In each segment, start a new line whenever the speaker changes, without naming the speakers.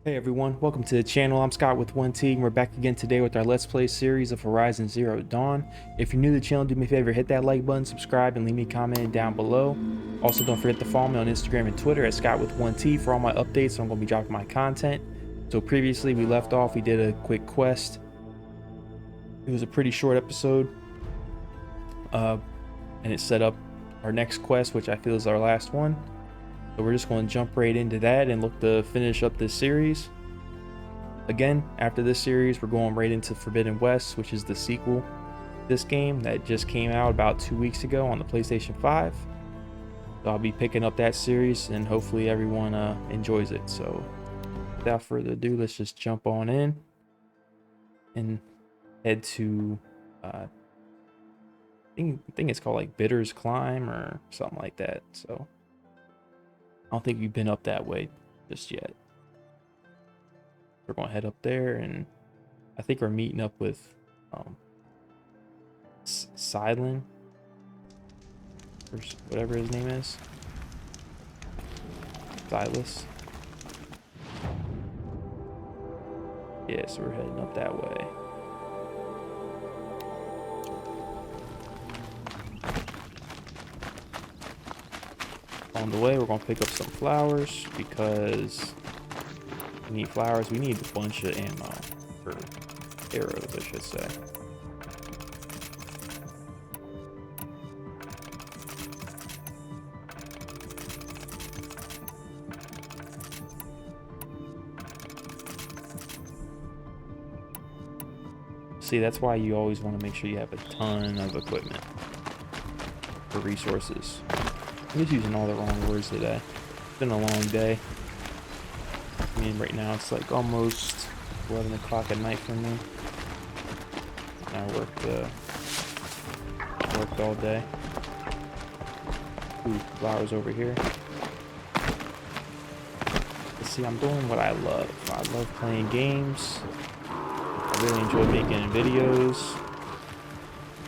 Hey everyone, welcome to the channel. I'm Scott with 1T and we're back again today with our Let's Play series of Horizon Zero Dawn. If you're new to the channel, do me a favor, hit that like button, subscribe, and leave me a comment down below. Also, don't forget to follow me on Instagram and Twitter at Scott with 1T for all my updates. I'm going to be dropping my content. So previously we left off, we did a quick quest. It was a pretty short episode. And it set up our next quest, which I feel is our last one. So we're just going to jump right into that and look to finish up this series. Again, after this series, we're going right into Forbidden West, which is the sequel to this game that just came out about 2 weeks ago on the PlayStation 5. So I'll be picking up that series and hopefully everyone enjoys it. So without further ado, let's just jump on in and head to I think it's called like Bitter's Climb or something like that. So I don't think we've been up that way just yet. We're going to head up there, and I think we're meeting up with Silent, or whatever his name is. Silas. Yeah, so we're heading up that way. On the way, we're going to pick up some flowers because we need flowers. We need a bunch of ammo, or arrows, I should say. See, that's why you always want to make sure you have a ton of equipment for resources. I'm just using all the wrong words today. It's been a long day. I mean, right now it's like almost 11 o'clock at night for me. I worked all day. Ooh, flowers over here. But see, I'm doing what I love. I love playing games. I really enjoy making videos.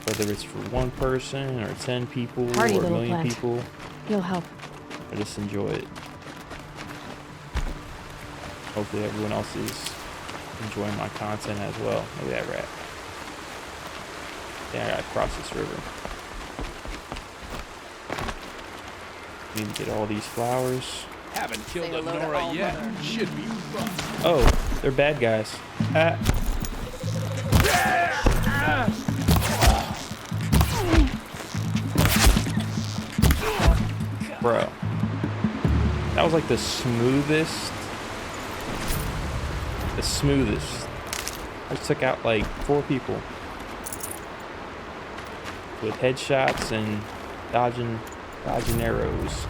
Whether it's for one person or 10 people or a million people.
You'll help.
I just enjoy it. Hopefully everyone else is enjoying my content as well. Look at that rat. Yeah, I gotta cross this river. Need to get all these flowers.
Haven't killed a Nora yet. Should be fun.
Oh, they're bad guys. Bro, that was like the smoothest. I just took out like 4 people with headshots and dodging arrows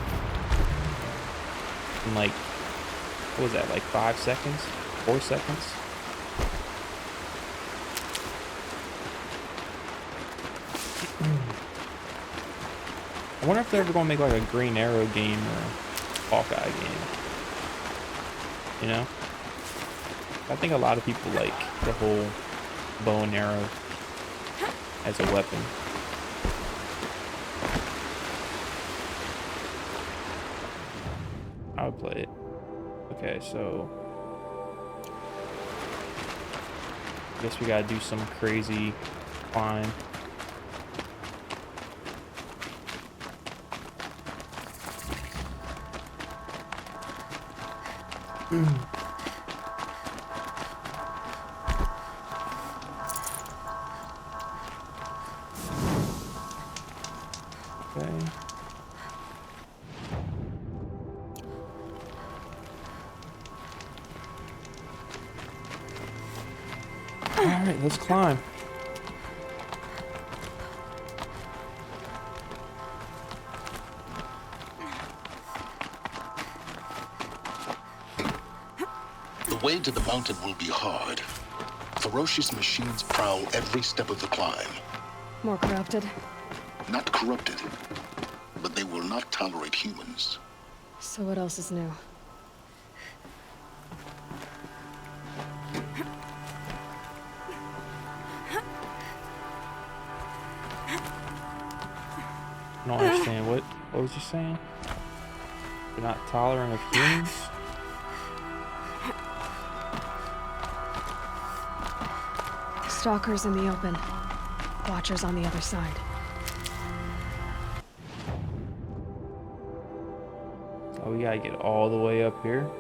in like, what was that, like 5 seconds, 4 seconds? I wonder if they're ever gonna make like a Green Arrow game or Hawkeye game. You know? I think a lot of people like the whole bow and arrow as a weapon. I would play it. Okay, so I guess we gotta do some crazy climb. Okay. All right, let's climb.
The way to the mountain will be hard. Ferocious machines prowl every step of the climb.
More corrupted.
Not corrupted, but they will not tolerate humans.
So what else is new?
I don't understand. What was you saying? You're not tolerant of humans?
Stalkers in the open. Watchers on the other side.
Oh, we gotta get all the way up here.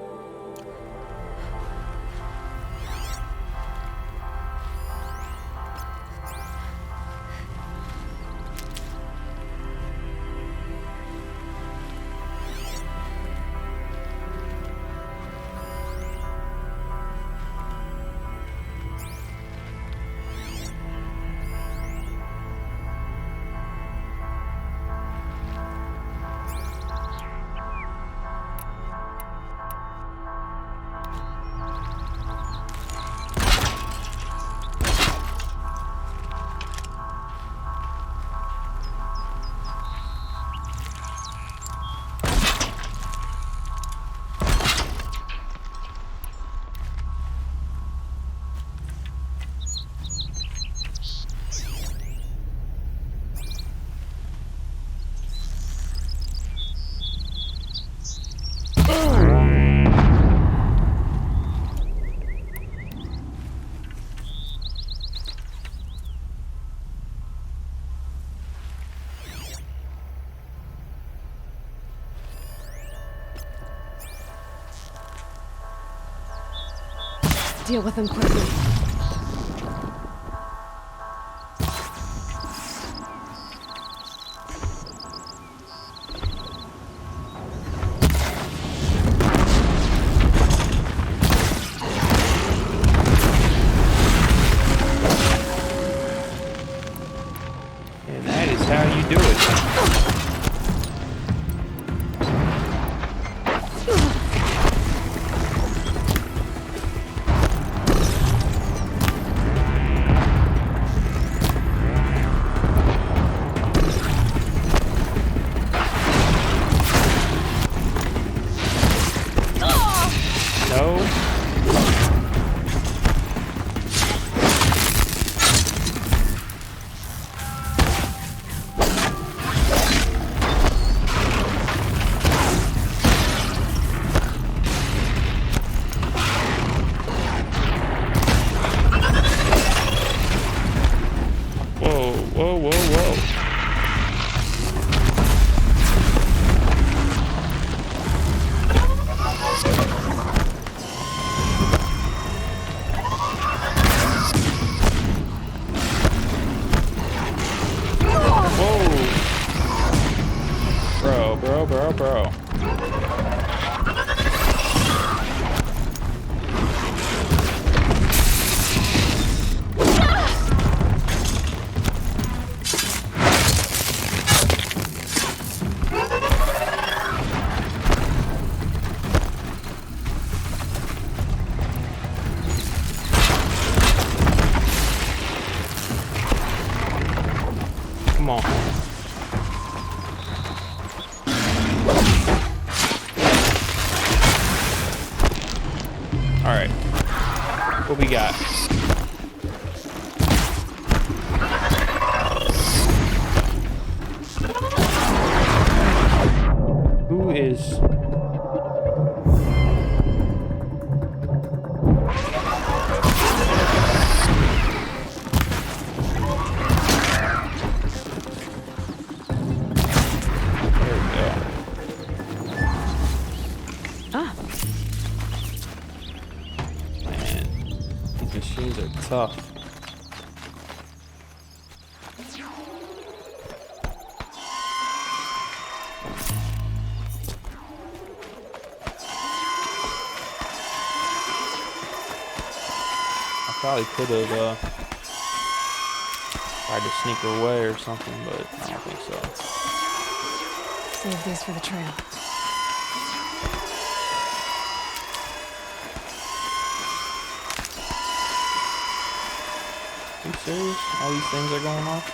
Deal with them quickly.
And that is how you do it. Whoa, whoa, whoa. Whoa. Bro. Come on. All right. What we got? Who is... Machines are tough. I probably could have tried to sneak away or something, but I don't think so.
Save these for the trail.
Are you serious? All these things are going off?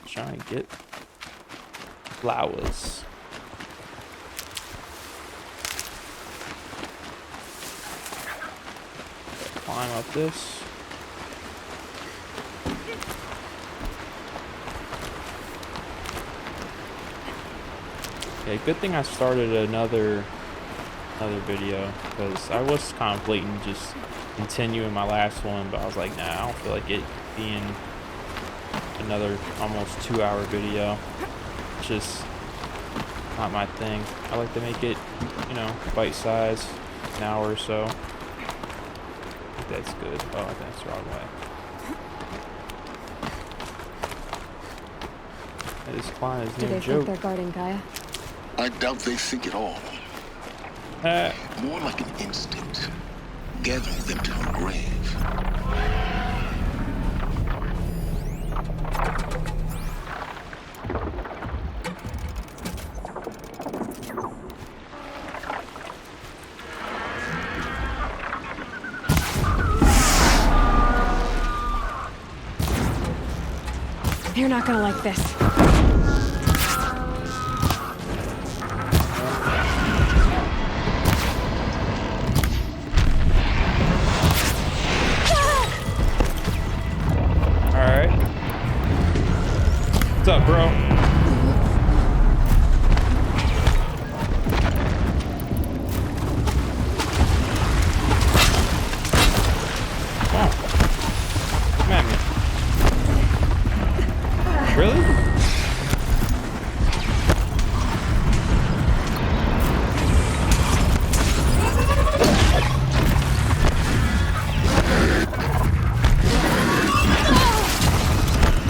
Trying to get flowers. Climb up this. Okay, good thing I started another video, because I was contemplating just continue in my last one, but I was like, nah, I don't feel like it being another almost 2-hour video. It's just not my thing. I like to make it, you know, bite size, an hour or so. I think that's good. Oh, I think that's the wrong way. This climb is
Do
no
they
joke.
think they're guarding Gaia?
I doubt they think at all. More like an instinct, gathering them to her grave.
They're not gonna like this.
Alright. What's up, bro? Come on. Come at me. Really?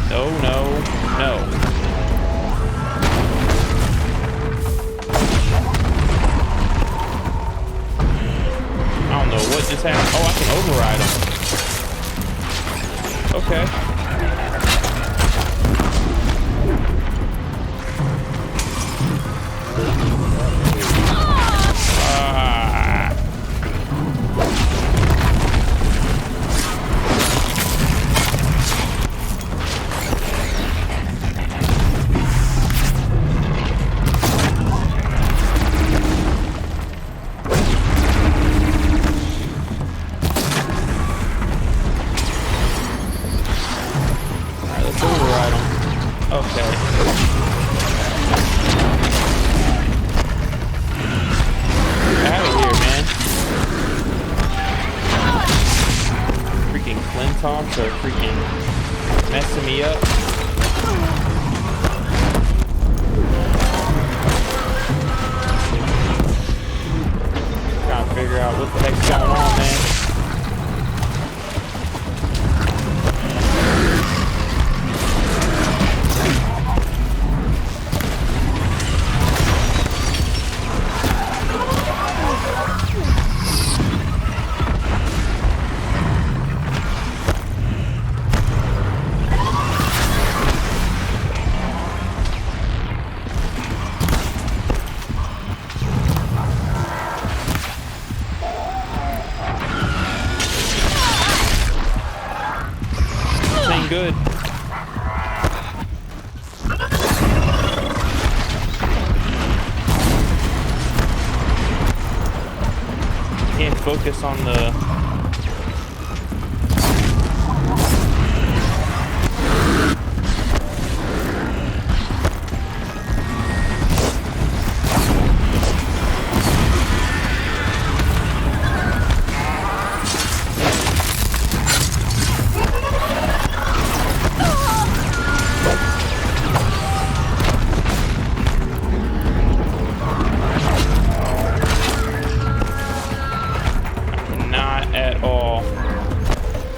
No, no, no. I don't know what just happened. Oh, I can override him. Okay. Are freaking messing me up. Trying to figure out what the heck's going on, man. Good. Can't focus on the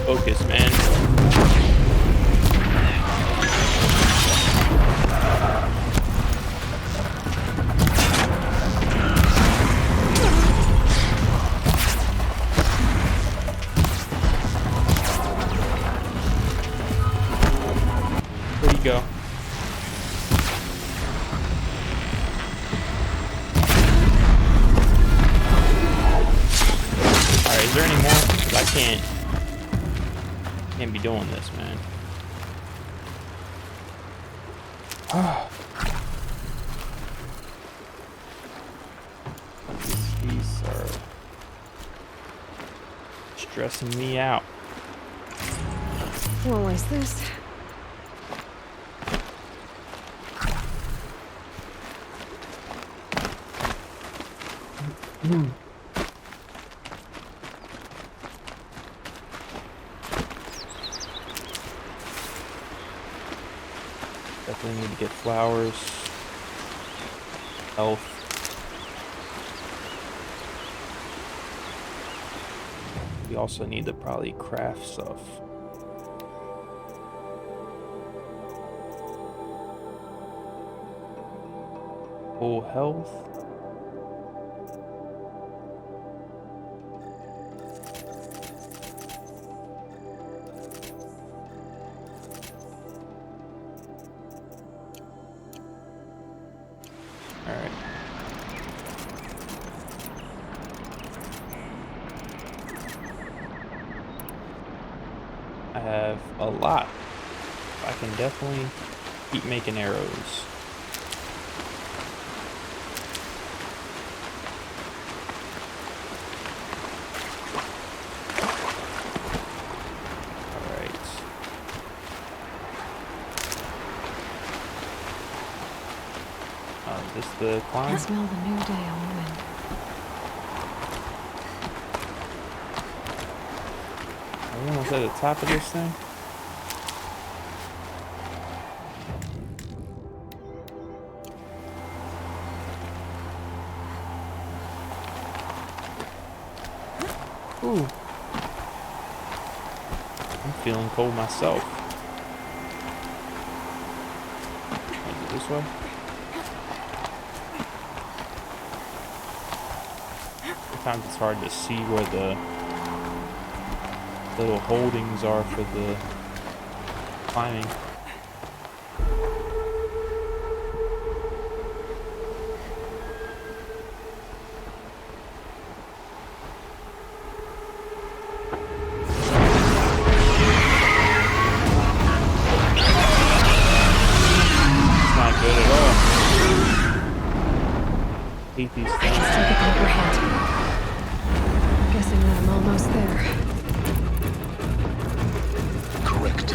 focus, man. Where'd he go? Alright, is there any more? 'Cause I can't be doing this, man. These are stressing me out.
Won't waste this.
Definitely need to get flowers. Health. We also need to probably craft stuff. Full health. Alright. I have a lot. I can definitely keep making arrows. This the climb?
I smell the new day on the wind.
I'm almost at the top of this thing. Ooh. I'm feeling cold myself. Is it this way? Sometimes it's hard to see where the little holdings are for the climbing. It's not good at all. Hate these
I
things.
can see the overhead. Guessing that I'm almost there.
Correct.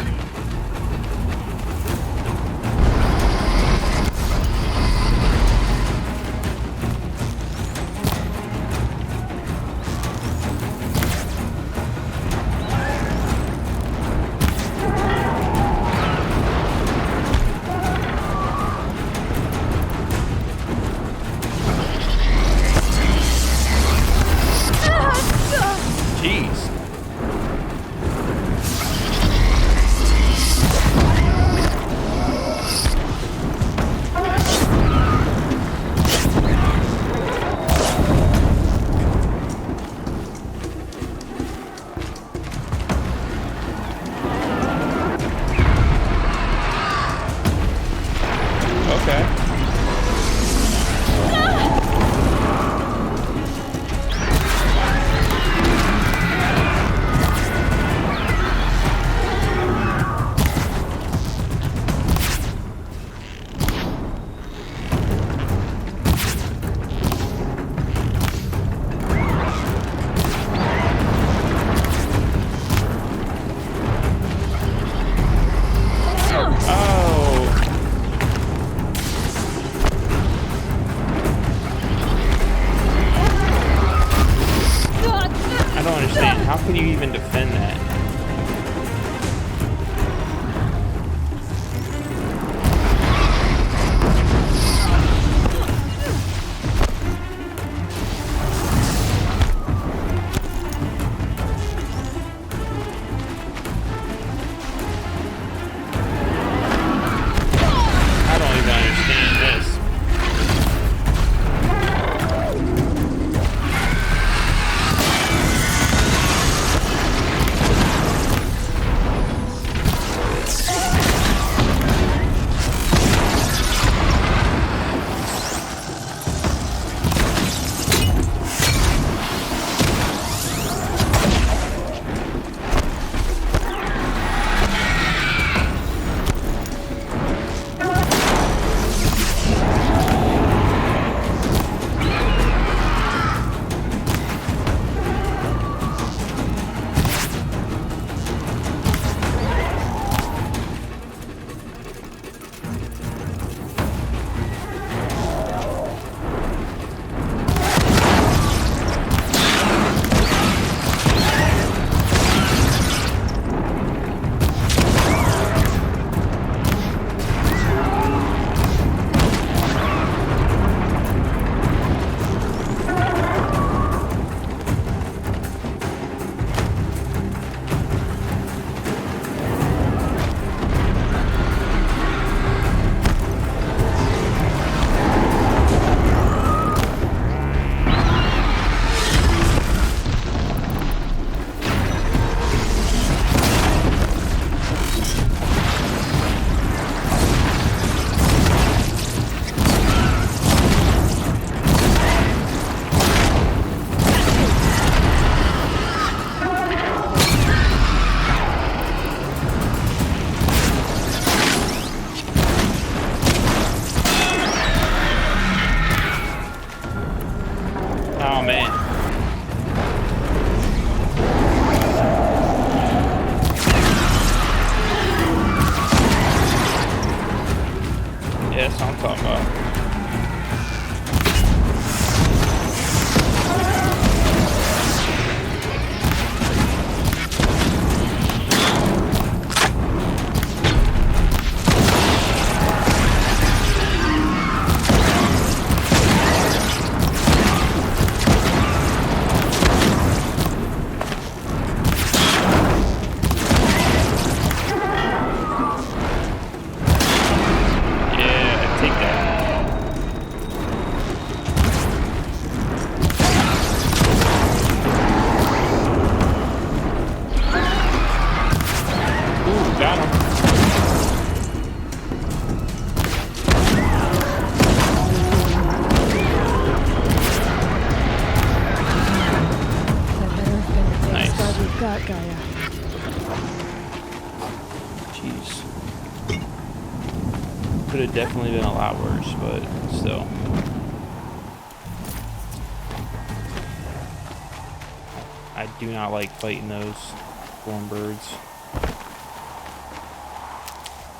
Ooh, got him.
That better have been the biggest
Nice.
guard we've got, Gaia.
Jeez. Could have definitely been a lot worse, but still. I do not like fighting those storm birds.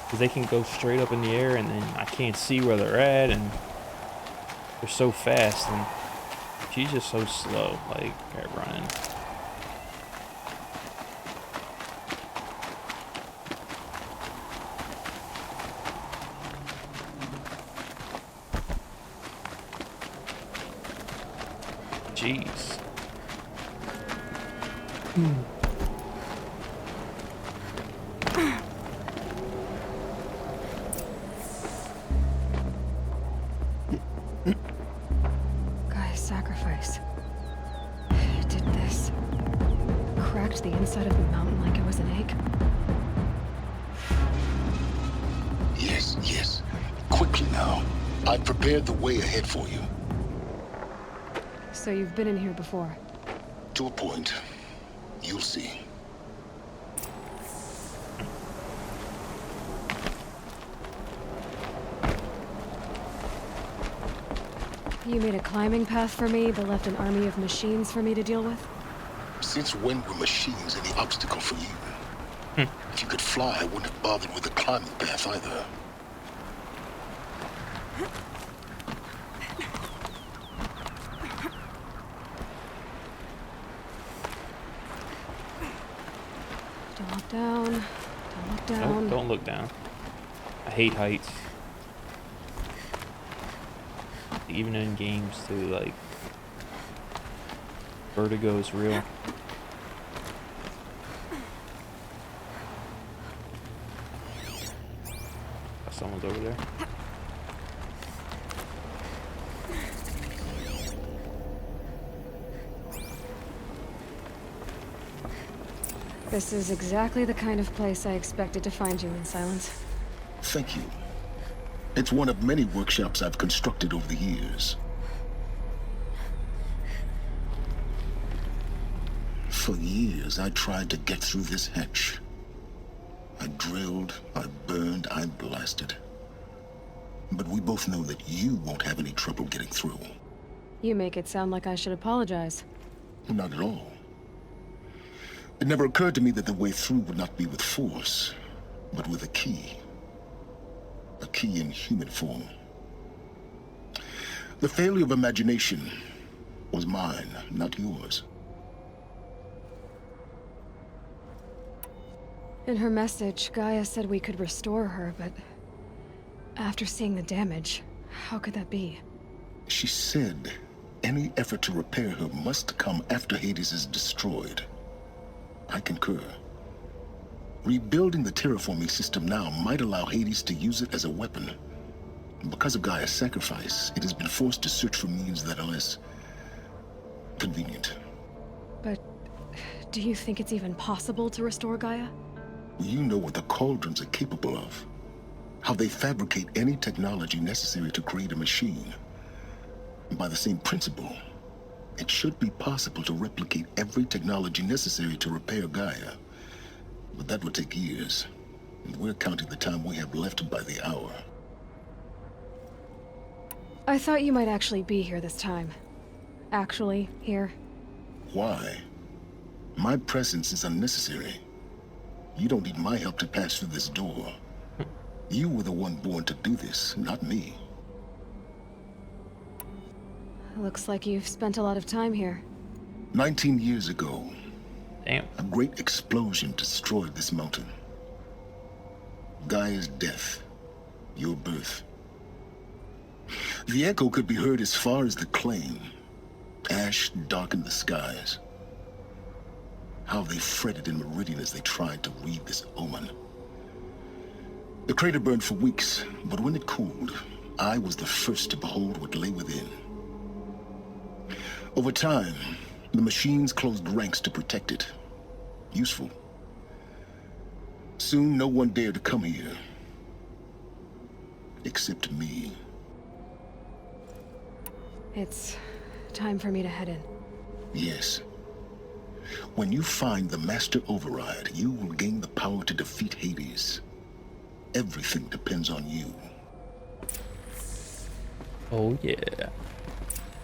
Because they can go straight up in the air and then I can't see where they're at and they're so fast and she's just so slow, like at running. Jeez.
Gaia's sacrifice. It did this. Cracked the inside of the mountain like it was an egg.
Yes, yes. Quickly now. I've prepared the way ahead for you.
So you've been in here before.
To a point. You'll see.
You made a climbing path for me, but left an army of machines for me to deal with?
Since when were machines any obstacle for you? If you could fly, I wouldn't have bothered with the climbing path either.
Don't look down. Don't look down.
Nope, don't look down. I hate heights. Even in games too, like vertigo is real. Someone's over there.
This is exactly the kind of place I expected to find you in, Silence.
Thank you. It's one of many workshops I've constructed over the years. For years, I tried to get through this hatch. I drilled, I burned, I blasted. But we both know that you won't have any trouble getting through.
You make it sound like I should apologize.
Not at all. It never occurred to me that the way through would not be with force, but with a key. A key in human form. The failure of imagination was mine, not yours.
In her message, Gaia said we could restore her, but after seeing the damage, how could that be?
She said any effort to repair her must come after Hades is destroyed. I concur. Rebuilding the terraforming system now might allow Hades to use it as a weapon. Because of Gaia's sacrifice, it has been forced to search for means that are less convenient.
But do you think it's even possible to restore Gaia?
You know what the Cauldrons are capable of. How they fabricate any technology necessary to create a machine. And by the same principle, it should be possible to replicate every technology necessary to repair Gaia. But that would take years. And we're counting the time we have left by the hour.
I thought you might actually be here this time. Actually, here.
Why? My presence is unnecessary. You don't need my help to pass through this door. You were the one born to do this, not me.
Looks like you've spent a lot of time here.
19 years ago,
Damn.
a great explosion destroyed this mountain. Gaia's death, your birth. The echo could be heard as far as the claim. Ash darkened the skies. How they fretted in Meridian as they tried to read this omen. The crater burned for weeks, but when it cooled, I was the first to behold what lay within. Over time, the machines closed ranks to protect it. Useful. Soon, no one dared to come here. Except me.
It's time for me to head in.
Yes. When you find the Master Override, you will gain the power to defeat Hades. Everything depends on you.
Oh yeah.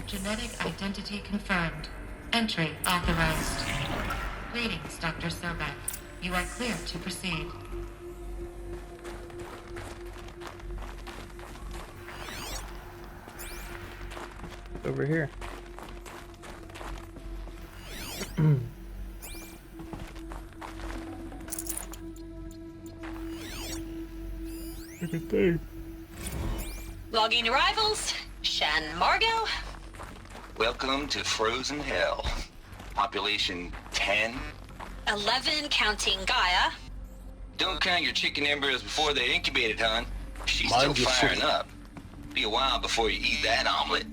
Genetic identity confirmed. Entry authorized. Greetings, Dr. Sobek. You are clear to proceed.
Over here. Look at that.
Logging arrivals. Shan Margot.
Welcome to Frozen Hell. Population 10.
11 counting Gaia.
Don't count your chicken embryos before they're incubated, hon. She's
Mind
still
your
firing
foot.
up. Be a while before you eat that omelet.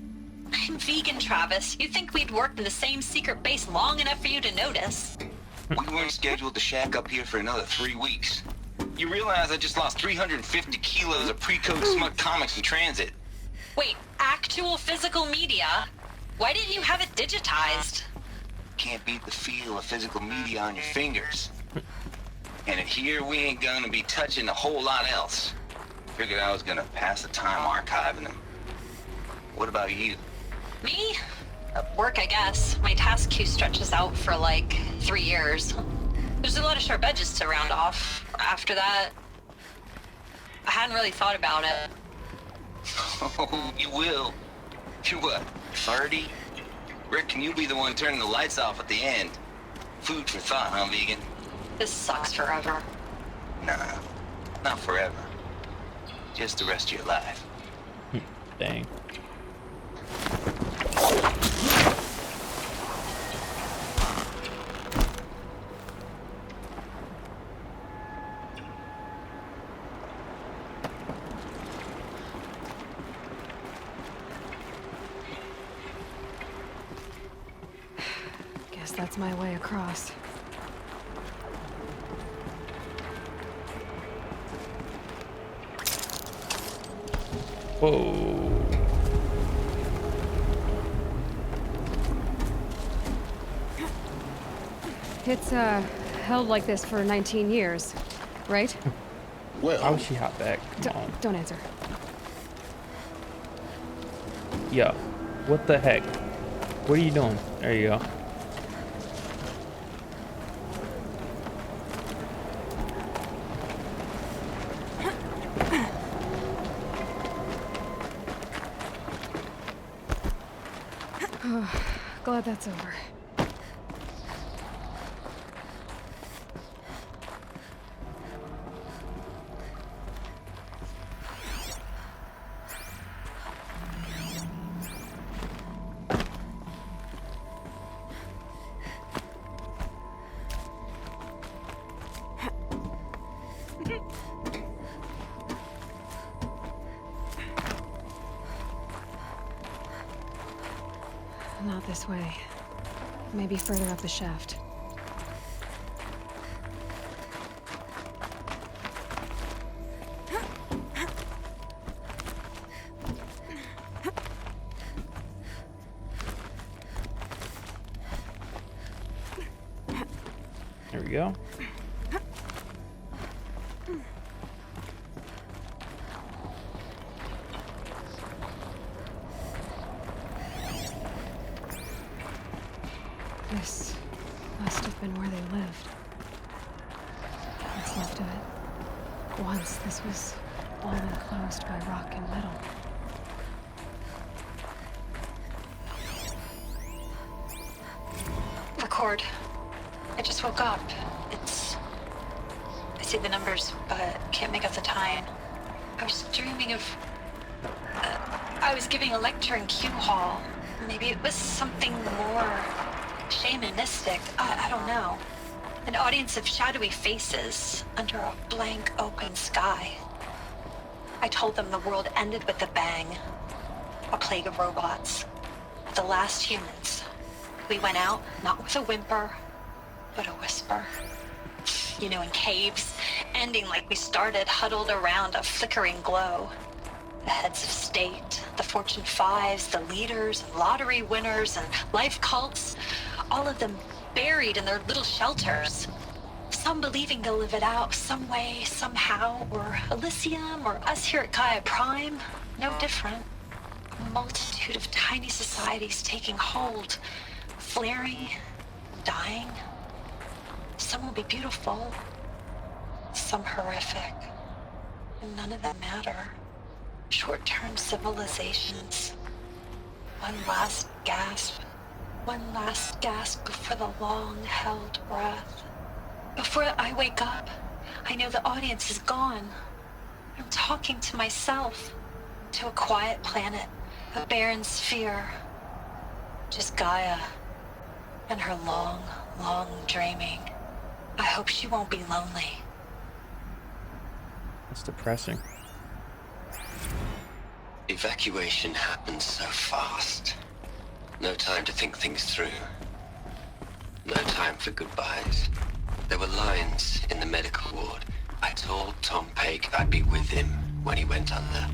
I'm vegan, Travis. You'd think we'd worked in the same secret base long enough for you to notice.
We weren't scheduled to shack up here for another 3 weeks. You realize I just lost 350 kilos of pre-code smut comics in transit.
Wait, actual physical media? Why didn't you have it digitized?
Can't beat the feel of physical media on your fingers. And in here, we ain't gonna be touching a whole lot else. Figured I was gonna pass the time archiving them. What about you?
Me? Work, I guess. My task queue stretches out for like 3 years. There's a lot of sharp edges to round off. After that, I hadn't really thought about it.
Oh, you will. You're what, 30? Reckon you'll be the one turning the lights off at the end. Food for thought, huh, vegan?
This sucks forever.
Nah, not forever. Just the rest of your life.
Dang.
Guess that's my way across.
Whoa.
It's, held like this for 19 years, right?
Well,
How would she hop back? Come on.
Don't answer.
Yo. What the heck? What are you doing? There you go.
Glad that's over. Not this way. Maybe further up the shaft.
There we go.
This must have been where they lived. What's left of it. Once this was all enclosed by rock and metal.
Record. I just woke up. I see the numbers, but can't make out the time. I was dreaming of... I was giving a lecture in Q Hall. Maybe it was something more shamanistic. I don't know. An audience of shadowy faces under a blank open sky. I told them the world ended with a bang. A plague of robots. The last humans. We went out, not with a whimper, but a whisper. You know, in caves ending like we started, huddled around a flickering glow. The heads of state, the Fortune 5s, the leaders, and lottery winners, and life cults, all of them buried in their little shelters. Some believing they'll live it out some way, somehow, or Elysium, or us here at Gaia Prime, no different. A multitude of tiny societies taking hold, flaring, dying. Some will be beautiful, some horrific, and none of them matter. Short-term civilizations. One last gasp before the long-held breath. Before I wake up, I know the audience is gone. I'm talking to myself, to a quiet planet, a barren sphere. Just Gaia and her long, long dreaming. I hope she won't be lonely.
That's depressing.
Evacuation happened so fast. No time to think things through. No time for goodbyes. There were lines in the medical ward. I told Tom Pake I'd be with him when he went under.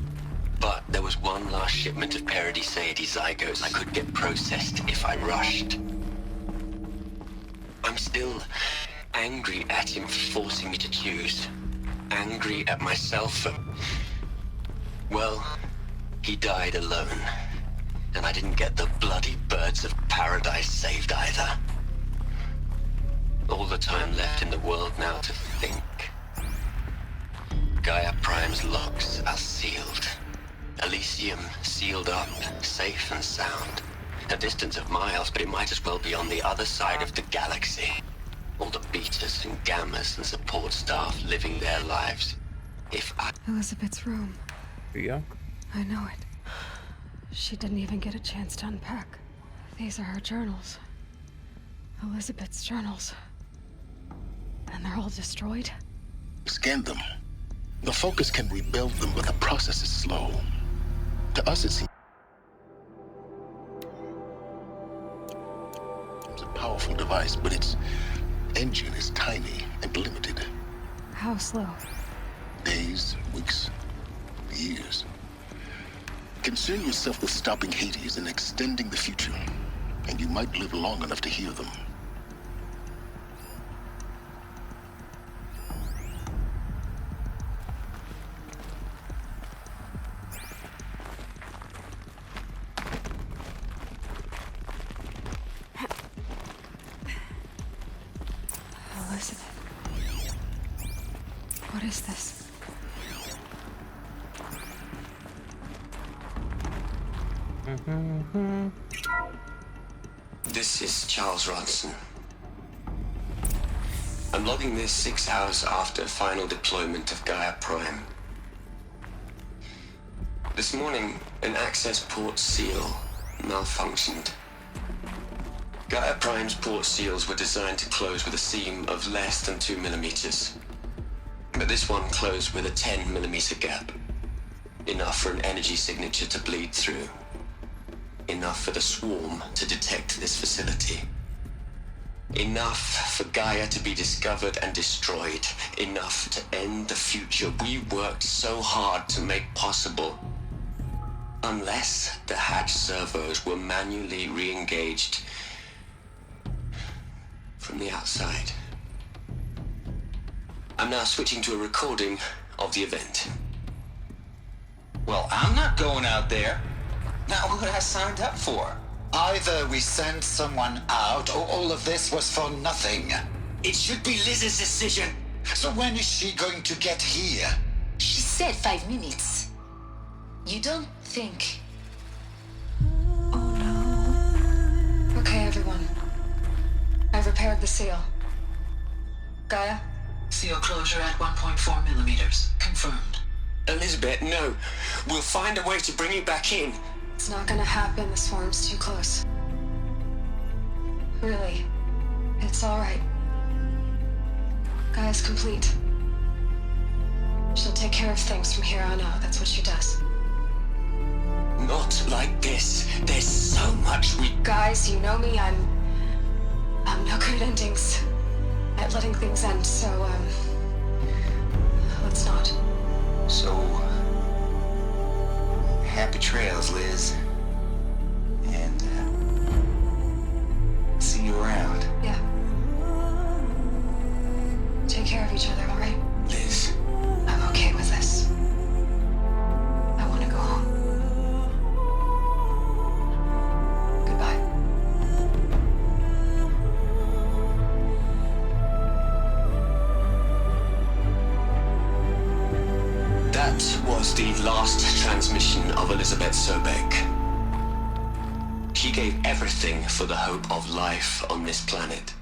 But there was one last shipment of Paradiseidae zygotes I could get processed if I rushed. I'm still angry at him for forcing me to choose. Angry at myself for... well, he died alone. And I didn't get the bloody birds of paradise saved either. All the time left in the world now to think. Gaia Prime's locks are sealed. Elysium sealed up, safe and sound. A distance of miles, but it might as well be on the other side of the galaxy. All the betas and gammas and support staff living their lives. If I...
Elizabeth's room.
Here you go.
I know it. She didn't even get a chance to unpack. These are her journals. Elizabeth's journals. And they're all destroyed?
Scan them. The Focus can rebuild them, but the process is slow. To us, it seems a powerful device, but its engine is tiny and limited.
How slow?
Days, weeks, years. Concern yourself with stopping Hades and extending the future, and you might live long enough to hear them.
Elizabeth. What is this?
This is Charles Ronson. I'm logging this 6 hours after final deployment of Gaia Prime. This morning, an access port seal malfunctioned. Gaia Prime's port seals were designed to close with a seam of less than 2 millimeters. But this one closed with a 10 millimeter gap. Enough for an energy signature to bleed through. Enough for the swarm to detect this facility. Enough for Gaia to be discovered and destroyed. Enough to end the future we worked so hard to make possible. Unless the hatch servos were manually re-engaged from the outside. I'm now switching to a recording of the event.
Well, I'm not going out there. Not what I signed up for.
Either we send someone out, or all of this was for nothing.
It should be Liz's decision.
So when is she going to get here?
She said 5 minutes. You don't think...
Oh no. Okay, everyone. I've repaired the seal. Gaia?
Seal closure at 1.4 millimeters. Confirmed.
Elizabeth, no. We'll find a way to bring you back in.
It's not gonna happen. The swarm's too close. Really. It's alright. Gaia's complete. She'll take care of things from here on out. That's what she does.
Not like this. There's so much we...
Guys, you know me. I'm no good at endings. At letting things end, so,
That was the last transmission of Elizabeth Sobek. She gave everything for the hope of life on this planet.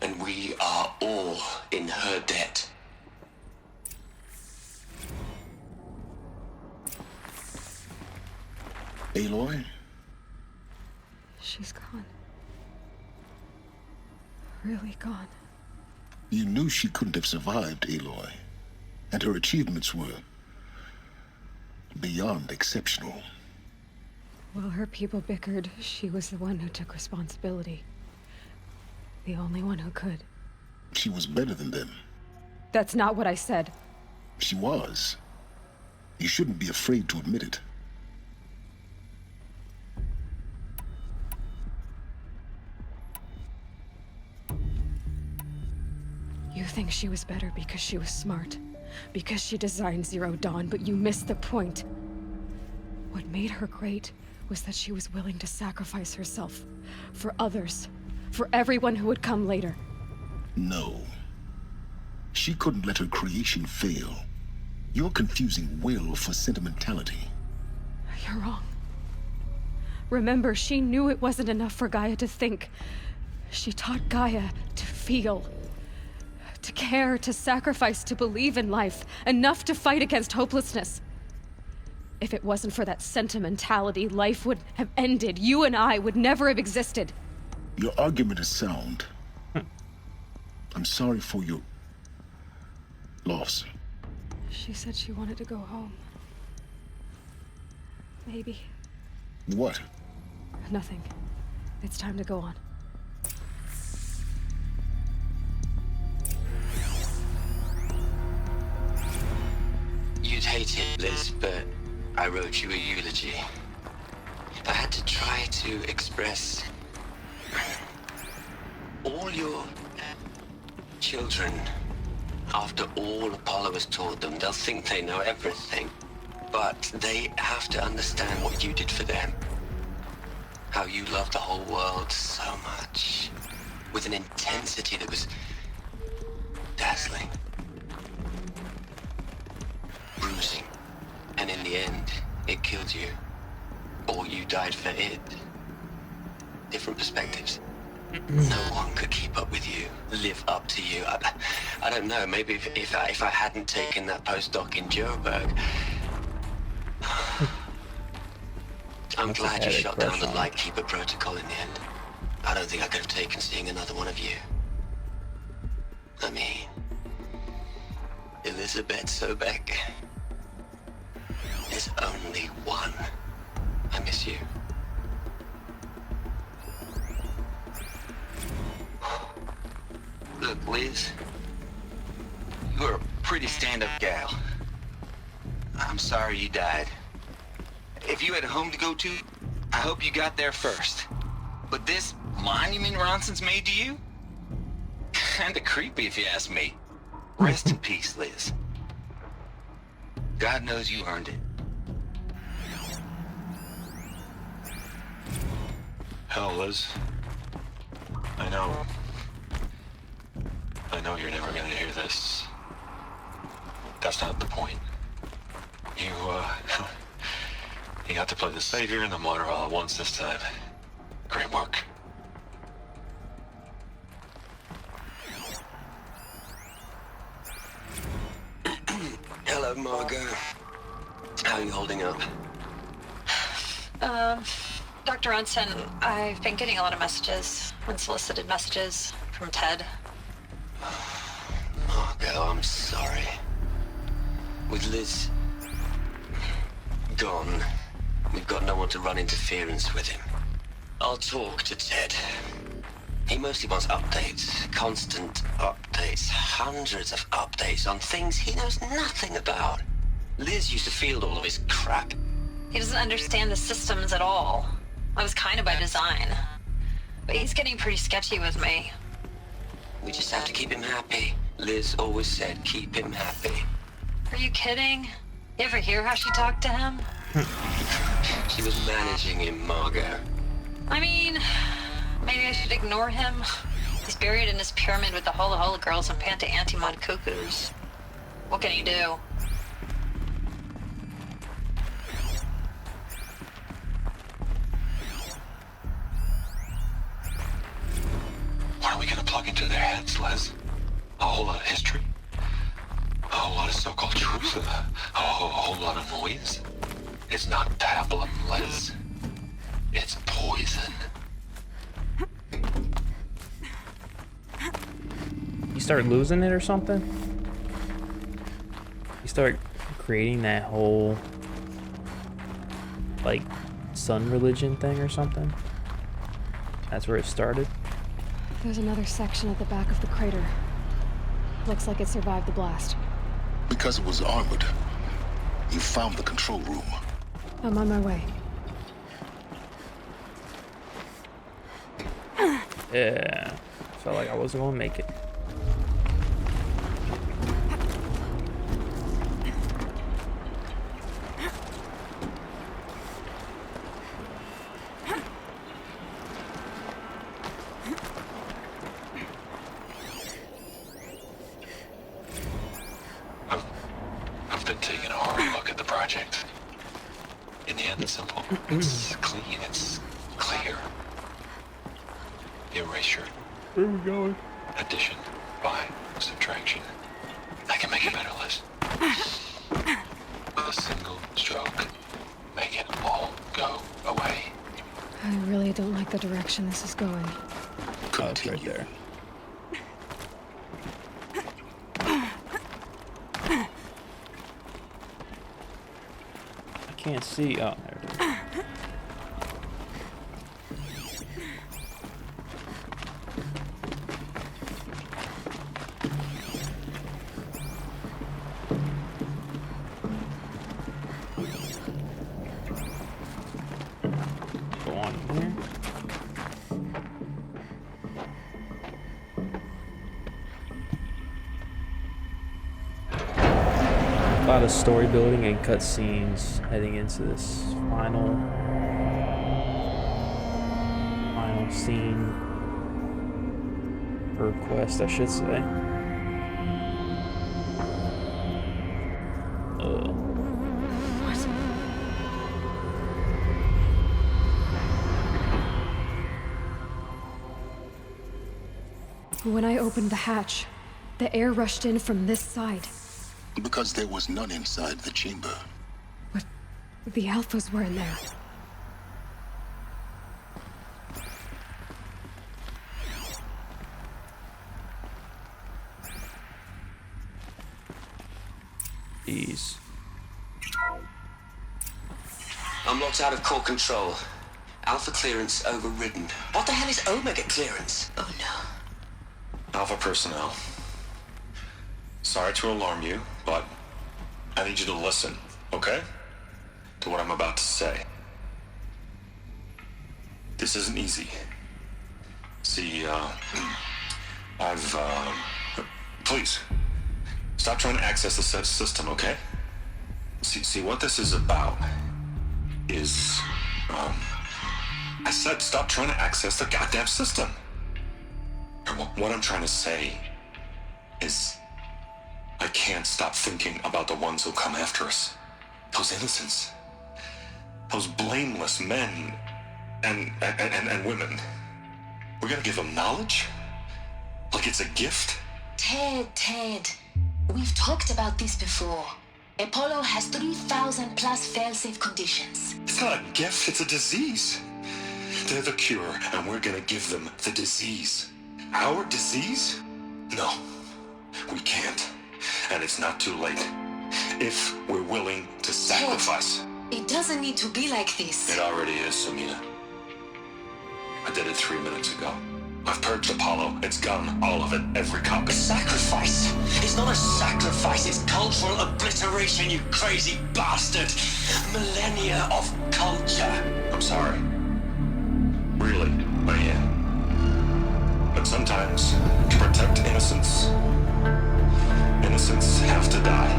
And we are all in her debt.
Aloy?
She's gone. Really gone.
You knew she couldn't have survived, Aloy. And her achievements were beyond exceptional.
While her people bickered, she was the one who took responsibility. The only one who could.
She was better than them.
That's not what I said.
She was. You shouldn't be afraid to admit it.
You think she was better because she was smart, because she designed Zero Dawn, but you missed the point. What made her great was that she was willing to sacrifice herself for others, for everyone who would come later.
No. She couldn't let her creation fail. You're confusing will for sentimentality.
You're wrong. Remember, she knew it wasn't enough for Gaia to think. She taught Gaia to feel. To care, to sacrifice, to believe in life, enough to fight against hopelessness. If it wasn't for that sentimentality, life would have ended. You and I would never have existed.
Your argument is sound. I'm sorry for your loss.
She said she wanted to go home. Maybe.
What?
Nothing. It's time to go on.
You'd hate it, Liz, but I wrote you a eulogy. I had to try to express all your children. After all Apollo has taught them, they'll think they know everything. But they have to understand what you did for them. How you loved the whole world so much. With an intensity that was dazzling. Bruising. And in the end, it killed you. Or you died for it. Different perspectives. No one could keep up with you, live up to you. I don't know, maybe if I hadn't taken that postdoc in Joburg. I'm glad you shut down the Lightkeeper protocol in the end. I don't think I could have taken seeing another one of you. I mean, Elizabeth Sobek. There's only one. I miss you.
Look, Liz, you're a pretty stand-up gal. I'm sorry you died. If you had a home to go to, I hope you got there first. But this monument Ronson's made to you? Kinda creepy if you ask me. Rest in peace, Liz. God knows you earned it.
Hell, Liz. I know you're never gonna hear this. That's not the point. You got to play the savior and the martyr all at once this time. Great work.
Hello, Margot. How are you holding up?
Dr. Ronson, I've been getting a lot of messages, unsolicited messages from Ted.
Margot, I'm sorry. With Liz gone, we've got no one to run interference with him. I'll talk to Ted. He mostly wants updates, constant updates, hundreds of updates on things he knows nothing about. Liz used to field all of his crap.
He doesn't understand the systems at all. That was kind of by design. But he's getting pretty sketchy with me.
We just have to keep him happy. Liz always said keep him happy.
Are you kidding? You ever hear how she talked to him?
She was managing him, Margot.
I mean, maybe I should ignore him. He's buried in his pyramid with the Hola Hola girls and Panta Antimod cuckoos. What can he do?
whole lot of history, a whole lot of so-called truth, a whole lot of noise. It's not tablet, Liz. It's poison.
You start losing it or something? You start creating that whole, like, sun religion thing or something? That's where it started?
There's another section at the back of the crater. Looks like it survived the blast.
Because it was armored, you found the control room.
I'm on my way.
Yeah. Felt like I wasn't gonna make it.
I've been taking a hard look at the project. In the end, it's simple. It's clean. It's clear. Erasure.
Where are we going?
Addition. By subtraction. I can make it better, Liz. With a single stroke, make it all go away.
I really don't like the direction this is going.
Oh, it's right there. I can't see. Oh, there it is. Go on here. A lot of story building and cutscenes heading into this final scene or quest, I should say.
When I opened the hatch, the air rushed in from this side.
Because there was none inside the chamber.
But the alphas were in there.
Jeez.
I'm locked out of core control. Alpha clearance overridden. What the hell is Omega clearance? Oh no.
Alpha personnel. Sorry to alarm you, but I need you to listen, okay? To what I'm about to say. This isn't easy. See, please, stop trying to access the system, okay? See, what this is about is, I said stop trying to access the goddamn system. What I'm trying to say is I can't stop thinking about the ones who come after us. Those innocents. Those blameless men and women. We're gonna give them knowledge? Like it's a gift?
Ted. We've talked about this before. Apollo has 3,000 plus fail-safe conditions.
It's not a gift, it's a disease. They're the cure, and we're gonna give them the disease. Our disease? No, we can't. And it's not too late. If we're willing to sacrifice.
Ted, it doesn't need to be like this.
It already is, Samina. I did it 3 minutes ago. I've purged Apollo. It's gone. All of it. Every copy.
Sacrifice? It's not a sacrifice. It's cultural obliteration, you crazy bastard. Millennia of culture.
I'm sorry. Really, I am. But sometimes, to protect innocence, innocents have to die.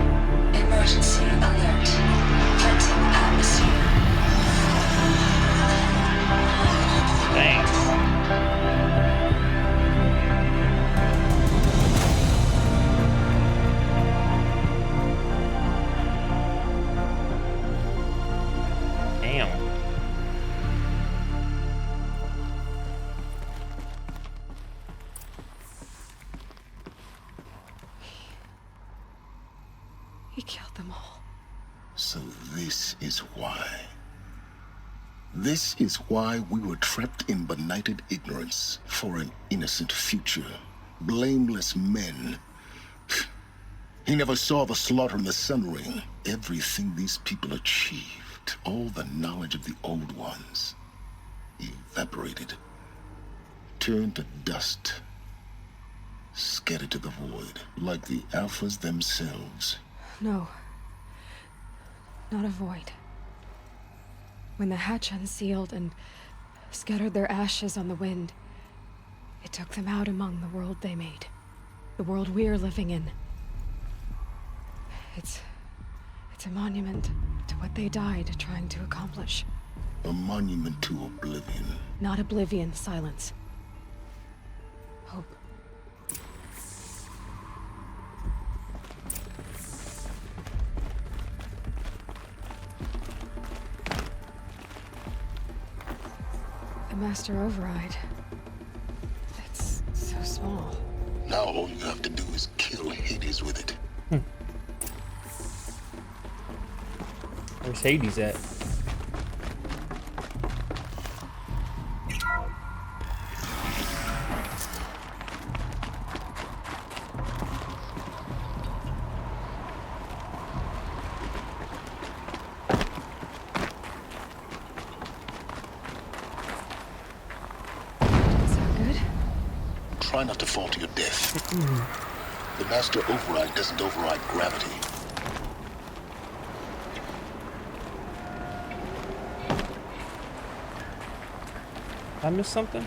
Emergency alert. Hunting atmosphere.
Dang.
He killed them all.
So this is why. This is why we were trapped in benighted ignorance for an innocent future. Blameless men. He never saw the slaughter in the Sun Ring. Everything these people achieved, all the knowledge of the old ones, evaporated, turned to dust, scattered to the void, like the Alphas themselves.
No. Not a void. When the hatch unsealed and scattered their ashes on the wind, it took them out among the world they made. The world we're living in. It's a monument to what they died trying to accomplish.
A monument to oblivion.
Not oblivion, silence. Hope. The Master Override. It's so small.
Now all you have to do is kill Hades with it.
Where's Hades at?
Try not to fall to your death. The Master Override doesn't override gravity.
I missed something?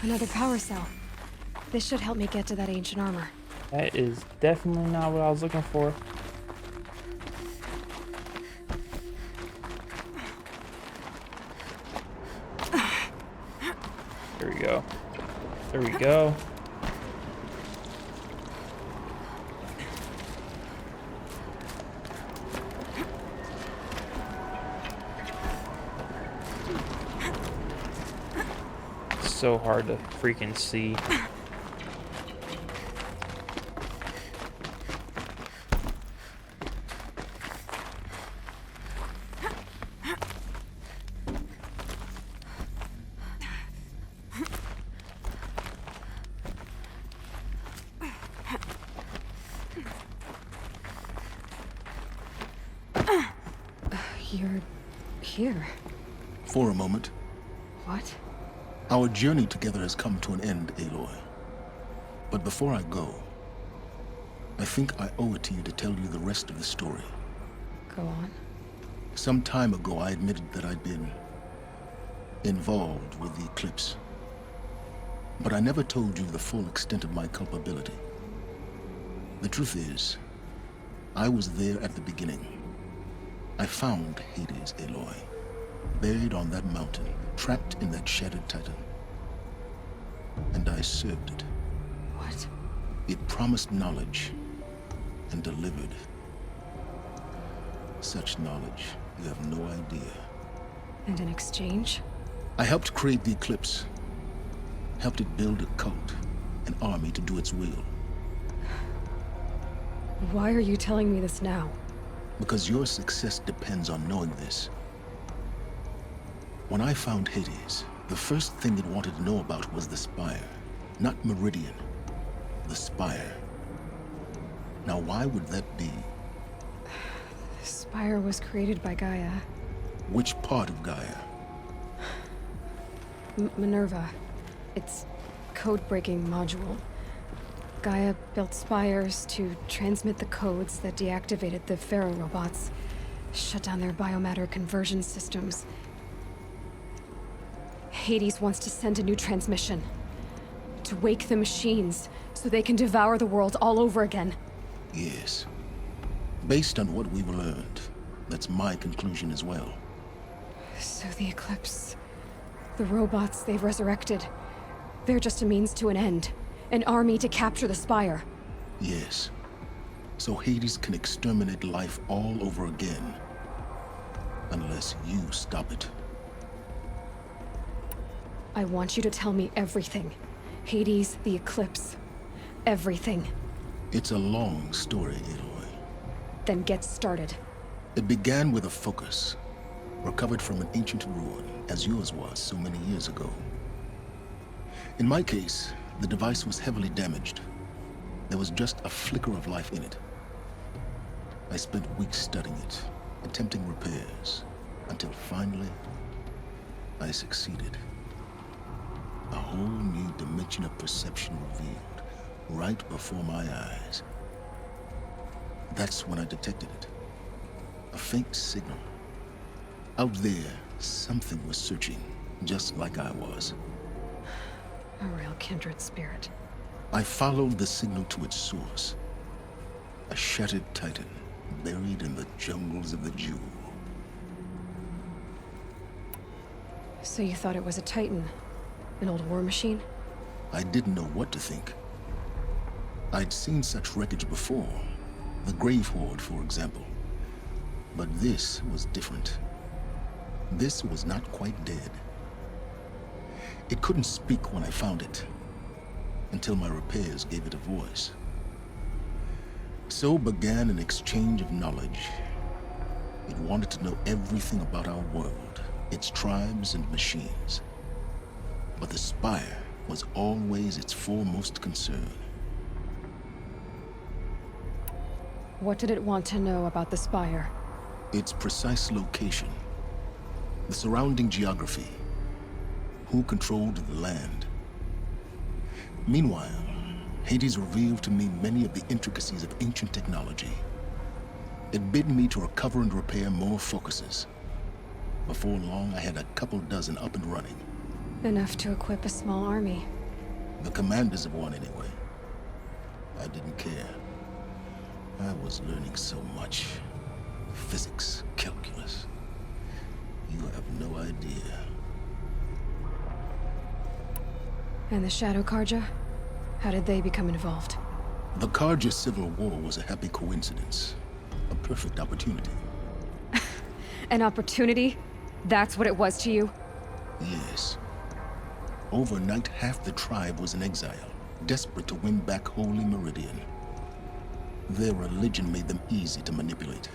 Another power cell. This should help me get to that ancient armor.
That is definitely not what I was looking for. There we go. There we go. So hard to freaking see.
You're here.
For a moment.
What?
Our journey together has come to an end, Aloy. But before I go, I think I owe it to you to tell you the rest of the story.
Go on.
Some time ago, I admitted that I'd been involved with the eclipse. But I never told you the full extent of my culpability. The truth is, I was there at the beginning. I found Hades, Aloy, buried on that mountain, trapped in that shattered titan. And I served it.
What?
It promised knowledge and delivered. Such knowledge, you have no idea.
And in exchange?
I helped create the eclipse. Helped it build a cult, an army to do its will.
Why are you telling me this now?
Because your success depends on knowing this. When I found Hades, the first thing it wanted to know about was the Spire. Not Meridian. The Spire. Now, why would that be?
Spire was created by Gaia.
Which part of Gaia?
Minerva. Its code-breaking module. Gaia built spires to transmit the codes that deactivated the Pharaoh robots, shut down their biomatter conversion systems. Hades wants to send a new transmission. To wake the machines, so they can devour the world all over again.
Yes. Based on what we've learned, that's my conclusion as well.
So the Eclipse... the robots they've resurrected... they're just a means to an end. An army to capture the Spire.
Yes. So Hades can exterminate life all over again. Unless you stop it.
I want you to tell me everything. Hades, the Eclipse. Everything.
It's a long story, Aloy.
Then get started.
It began with a focus. Recovered from an ancient ruin, as yours was so many years ago. In my case, the device was heavily damaged. There was just a flicker of life in it. I spent weeks studying it, attempting repairs, until finally, I succeeded. A whole new dimension of perception revealed, right before my eyes. That's when I detected it. A faint signal. Out there, something was searching, just like I was.
A real kindred spirit.
I followed the signal to its source. A shattered titan, buried in the jungles of the Jewel.
So you thought it was a Titan? An old war machine?
I didn't know what to think. I'd seen such wreckage before. The Grave Horde, for example. But this was different. This was not quite dead. It couldn't speak when I found it, until my repairs gave it a voice. So began an exchange of knowledge. It wanted to know everything about our world, its tribes and machines. But the Spire was always its foremost concern.
What did it want to know about the Spire?
Its precise location, the surrounding geography, who controlled the land. Meanwhile, Hades revealed to me many of the intricacies of ancient technology. It bid me to recover and repair more focuses. Before long, I had a couple dozen up and running.
Enough to equip a small army.
The commanders of one, anyway. I didn't care. I was learning so much. Physics, calculus. You have no idea.
And the Shadow Karja? How did they become involved?
The Karja Civil War was a happy coincidence. A perfect opportunity.
An opportunity? That's what it was to you?
Yes. Overnight, half the tribe was in exile, desperate to win back Holy Meridian. Their religion made them easy to manipulate.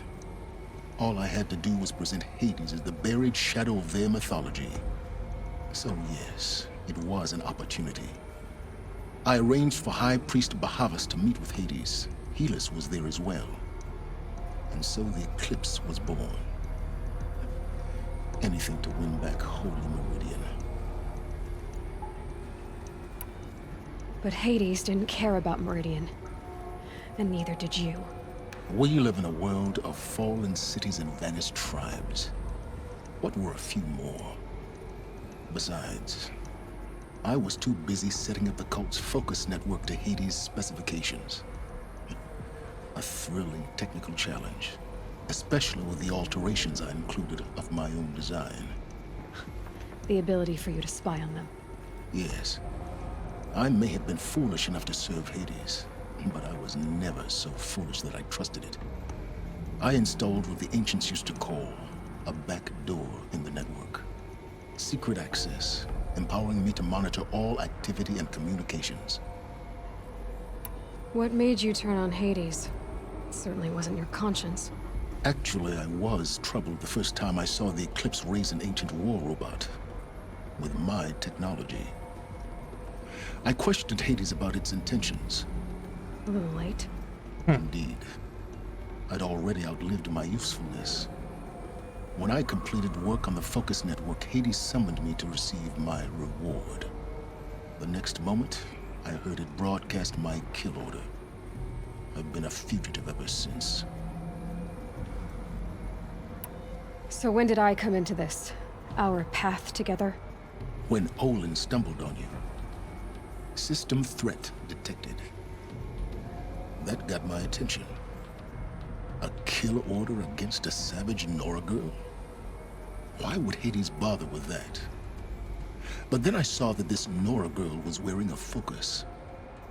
All I had to do was present Hades as the buried shadow of their mythology. So yes, it was an opportunity. I arranged for High Priest Bahavas to meet with Hades. Helis was there as well. And so the Eclipse was born. Anything to win back Holy Meridian.
But Hades didn't care about Meridian. And neither did you.
We live in a world of fallen cities and vanished tribes. What were a few more? Besides, I was too busy setting up the cult's focus network to Hades' specifications. A thrilling technical challenge, especially with the alterations I included of my own design.
The ability for you to spy on them.
Yes. I may have been foolish enough to serve Hades, but I was never so foolish that I trusted it. I installed what the ancients used to call a back door in the network. Secret access, empowering me to monitor all activity and communications.
What made you turn on Hades? It certainly wasn't your conscience.
Actually, I was troubled the first time I saw the Eclipse raise an ancient war robot. With my technology. I questioned Hades about its intentions.
A little late.
Indeed. I'd already outlived my usefulness. When I completed work on the Focus Network, Hades summoned me to receive my reward. The next moment, I heard it broadcast my kill order. I've been a fugitive ever since.
So when did I come into this? Our path together?
When Olin stumbled on you. System threat detected. That got my attention. A kill order against a savage Nora girl? Why would Hades bother with that? But then I saw that this Nora girl was wearing a focus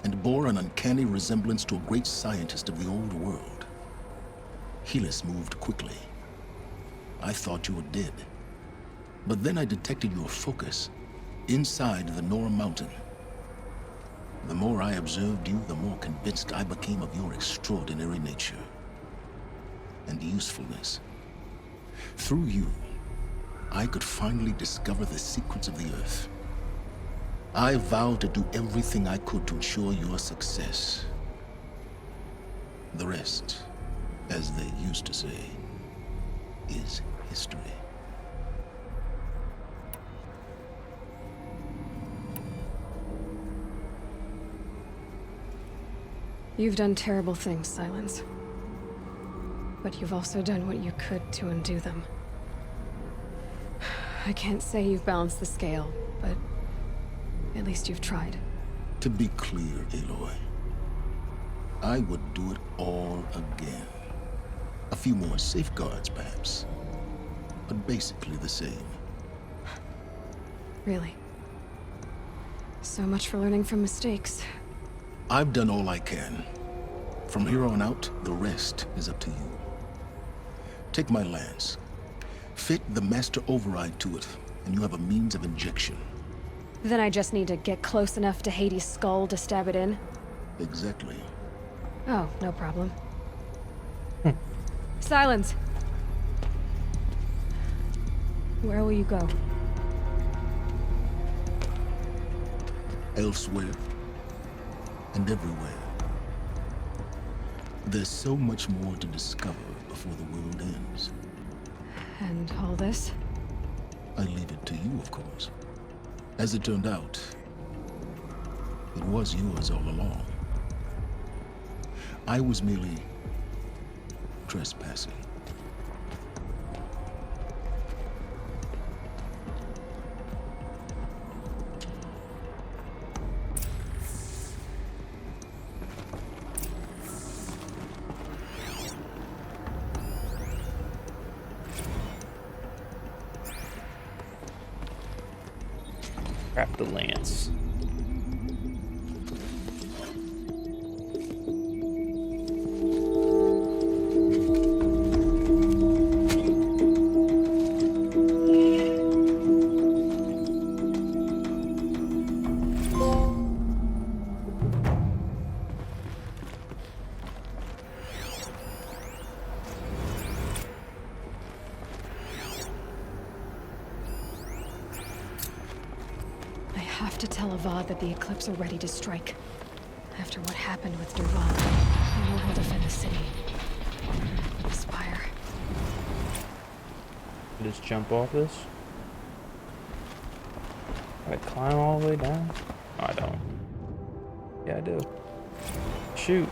and bore an uncanny resemblance to a great scientist of the old world. Helis moved quickly. I thought you were dead. But then I detected your focus inside the Nora mountain. The more I observed you, the more convinced I became of your extraordinary nature and usefulness. Through you, I could finally discover the secrets of the Earth. I vowed to do everything I could to ensure your success. The rest, as they used to say, is history.
You've done terrible things, Silence. But you've also done what you could to undo them. I can't say you've balanced the scale, but at least you've tried.
To be clear, Aloy, I would do it all again. A few more safeguards, perhaps, but basically the same.
Really? So much for learning from mistakes.
I've done all I can. From here on out, the rest is up to you. Take my lance. Fit the master override to it, and you have a means of injection.
Then I just need to get close enough to Hades' skull to stab it in?
Exactly.
Oh, no problem. Silence! Where will you go?
Elsewhere. And everywhere. There's so much more to discover before the world ends.
And all this?
I leave it to you, of course. As it turned out, it was yours all along. I was merely trespassing.
Grab the lance.
I have to tell Avad that the Eclipse are ready to strike. After what happened with Durval, I know he'll defend the city. The spire.
Just jump off this? I climb all the way down? No, I don't. Yeah, I do. Shoot.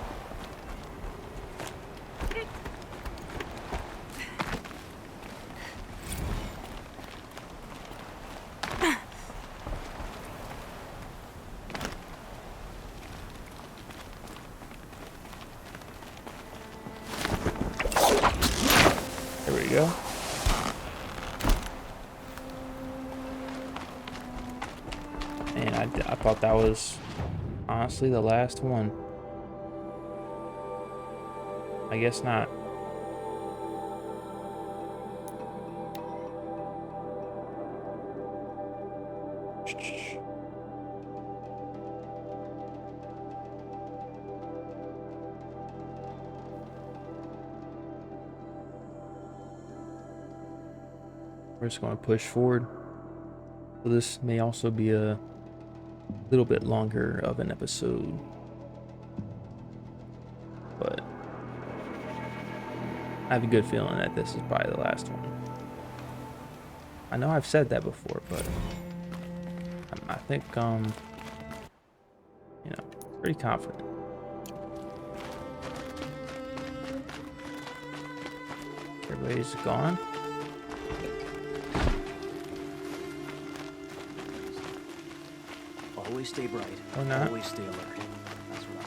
There we go. Man, I thought that was honestly the last one. I guess not. We're just going to push forward. So this may also be a little bit longer of an episode, but I have a good feeling that this is probably the last one. I know I've said that before, but I think, you know, pretty confident. Everybody's gone.
Always stay bright.
Or not.
Always stay alert. That's what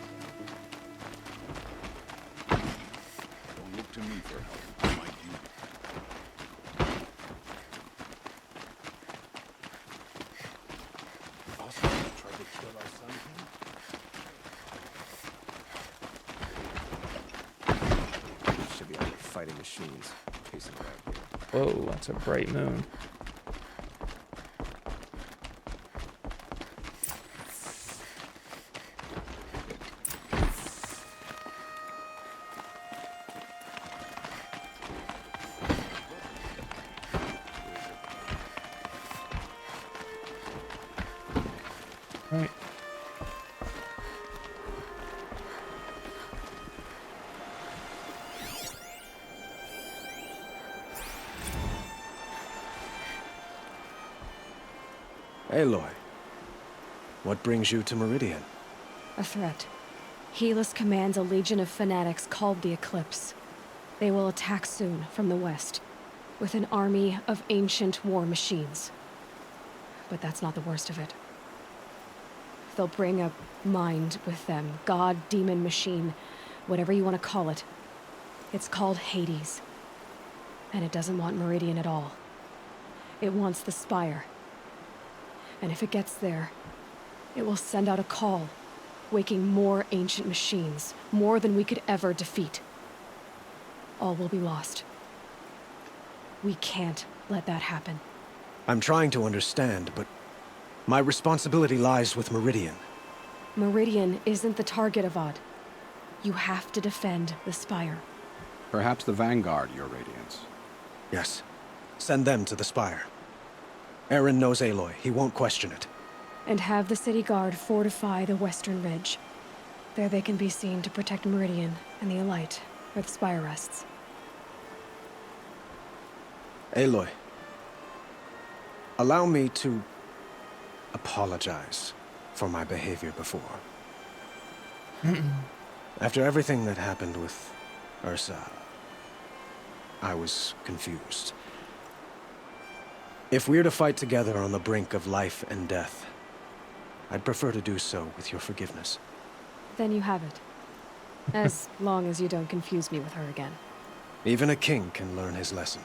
Don't look to me for help. I might use it. Also, tried to kill our son here?
Should be other fighting machines chasing around here.
Whoa, that's a bright moon. Right.
Aloy, what brings you to Meridian?
A threat. Helis commands a legion of fanatics called the Eclipse. They will attack soon from the west, with an army of ancient war machines. But that's not the worst of it. They'll bring a mind with them, god, demon, machine, whatever you want to call it. It's called Hades. And it doesn't want Meridian at all. It wants the Spire. And if it gets there, it will send out a call, waking more ancient machines, more than we could ever defeat. All will be lost. We can't let that happen.
I'm trying to understand, but my responsibility lies with Meridian.
Meridian isn't the target, Avad. You have to defend the Spire.
Perhaps the Vanguard, Your Radiance.
Yes. Send them to the Spire. Aaron knows Aloy. He won't question it.
And have the City Guard fortify the Western Ridge. There they can be seen to protect Meridian and the Elite, where the Spire rests.
Aloy, allow me to apologize for my behavior before. After everything that happened with Ursa, I was confused. If we're to fight together on the brink of life and death, I'd prefer to do so with your forgiveness.
Then you have it. As long as you don't confuse me with her again.
Even a king can learn his lesson.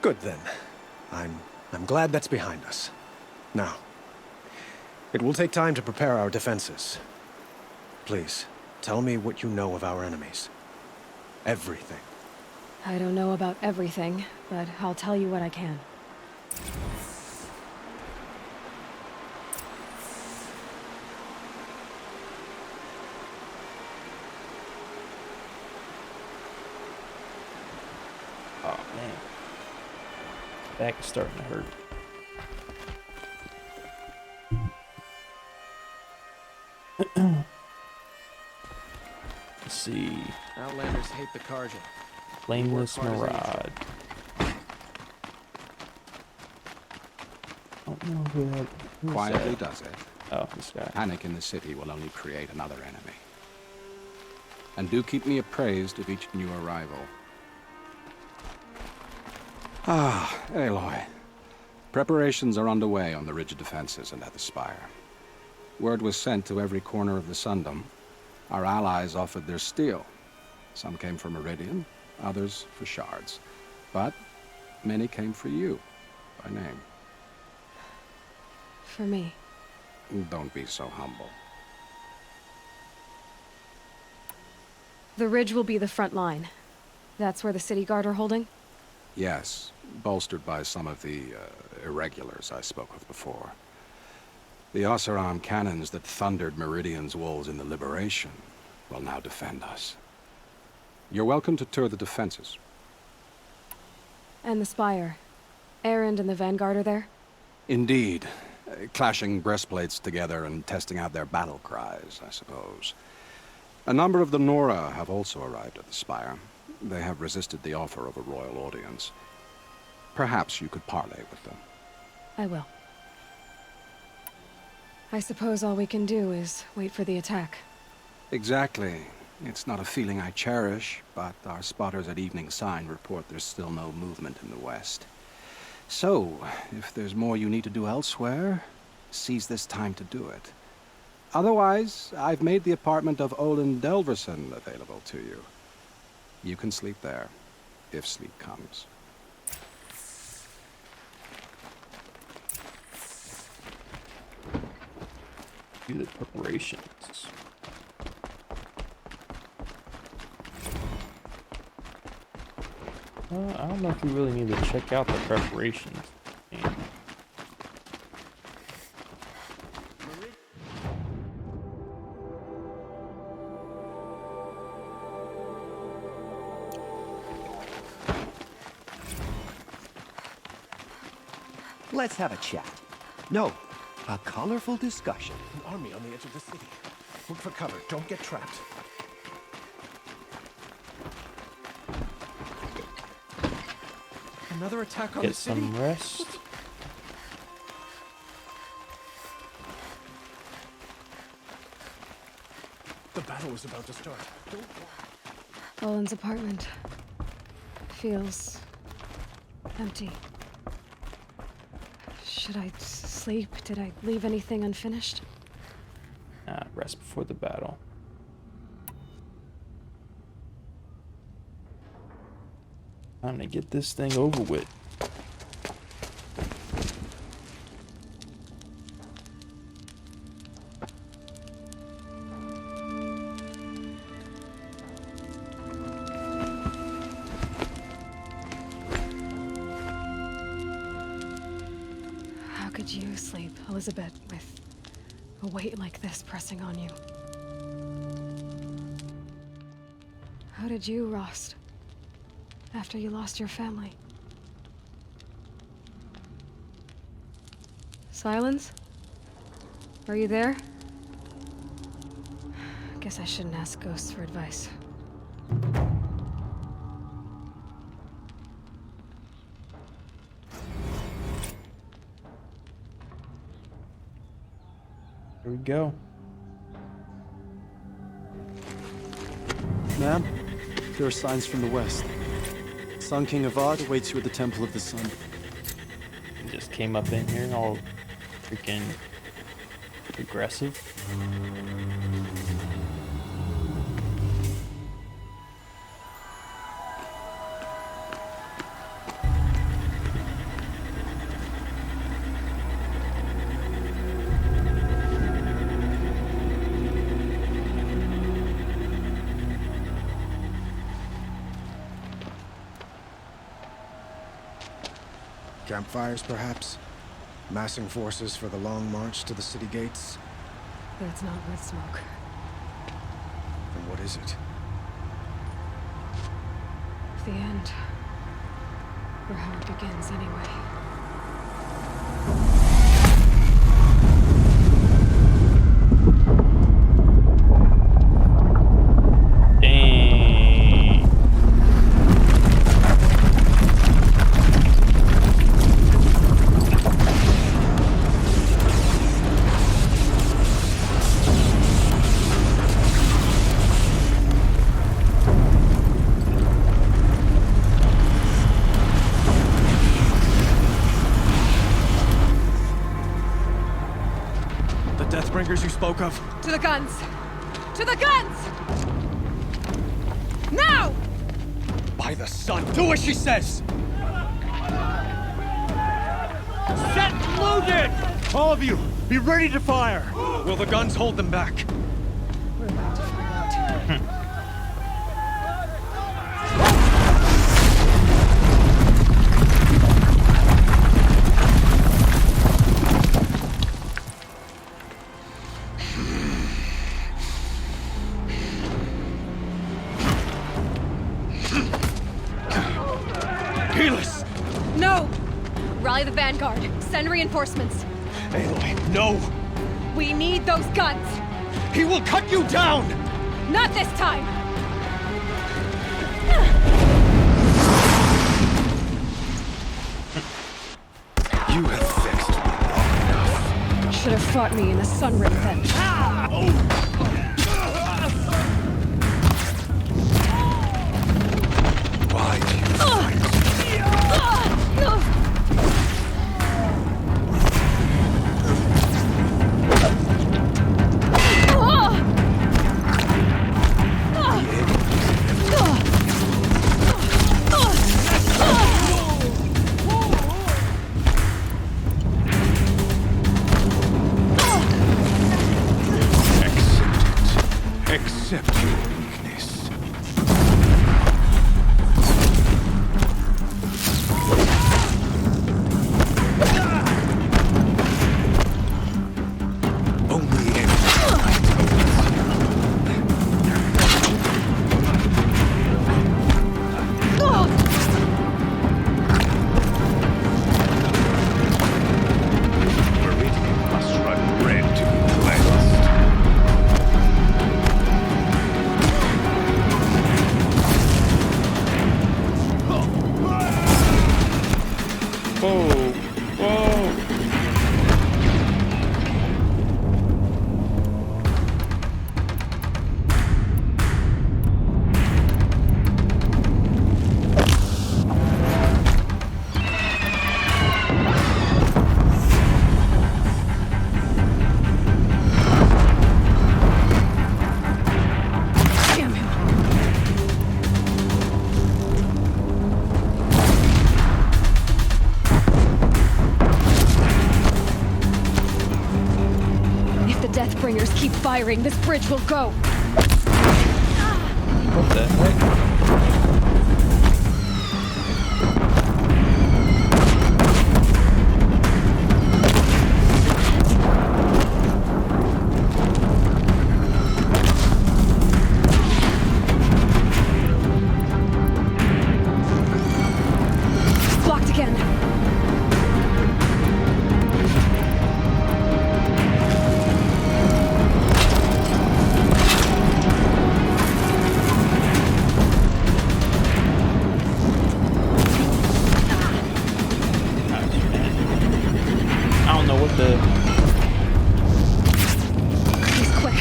Good then. I'm glad that's behind us. Now, it will take time to prepare our defenses. Please, tell me what you know of our enemies. Everything.
I don't know about everything, but I'll tell you what I can.
Oh man, back is starting to hurt. Let's see.
Outlanders hate the Karja.
Flameless Mirage. I don't know who that is.
Quietly does it.
Oh, this guy.
Panic in the city will only create another enemy. And do keep me appraised of each new arrival. Ah, Aloy. Preparations are underway on the ridge defenses and at the Spire. Word was sent to every corner of the Sundom. Our allies offered their steel. Some came for Meridian, others for shards. But many came for you, by name.
For me.
Don't be so humble.
The ridge will be the front line. That's where the City Guard are holding?
Yes, bolstered by some of the irregulars I spoke of before. The Oseram cannons that thundered Meridian's walls in the Liberation will now defend us. You're welcome to tour the defenses.
And the Spire. Erend and the Vanguard are there?
Indeed. Clashing breastplates together and testing out their battle cries, I suppose. A number of the Nora have also arrived at the Spire. They have resisted the offer of a royal audience. Perhaps you could parley with them.
I will. I suppose all we can do is wait for the attack.
Exactly. It's not a feeling I cherish, but our spotters at Evening Sign report there's still no movement in the west. So, if there's more you need to do elsewhere, seize this time to do it. Otherwise, I've made the apartment of Olin Delverson available to you. You can sleep there, if sleep comes.
Do the preparations. I don't know if we really need to check out the preparations. Man.
Let's have a chat. No, a colorful discussion.
An army on the edge of the city. Look for cover. Don't get trapped. Another attack on
Get
the city?
some rest.
The battle was about to start.
Olin's apartment feels empty. Should I sleep? Did I leave anything unfinished?
Rest before the battle. Time to get this thing over with.
How could you sleep, Elizabeth, with a weight like this pressing on you? How did you, Rost? After you lost your family. Silence? Are you there? Guess I shouldn't ask ghosts for advice.
Here we go.
Ma'am, there are signs from the west. Sun King Avad awaits you at the Temple of the Sun.
He just came up in here all freaking aggressive.
Campfires, perhaps? Massing forces for the long march to the city gates?
But it's not with smoke.
Then what is it?
The end. Or how it begins, anyway.
You spoke of?
To the guns! To the guns! Now!
By the sun, do as she says!
Set loaded!
All of you, be ready to fire! Will the guns hold them back?
We're about to find out. No! Rally the vanguard. Send reinforcements.
Aloy, no!
We need those guns!
He will cut you down!
Not this time!
You have fixed me long enough.
Should have fought me in the sun ring then.
Why do you fight? Accept your weakness. Only Meridian must run red to be cleansed.
Whoa, whoa.
Damn him! If the Deathbringers keep firing, this bridge will go.
What the heck?
Blocked again.
I don't know what the...
He's quick.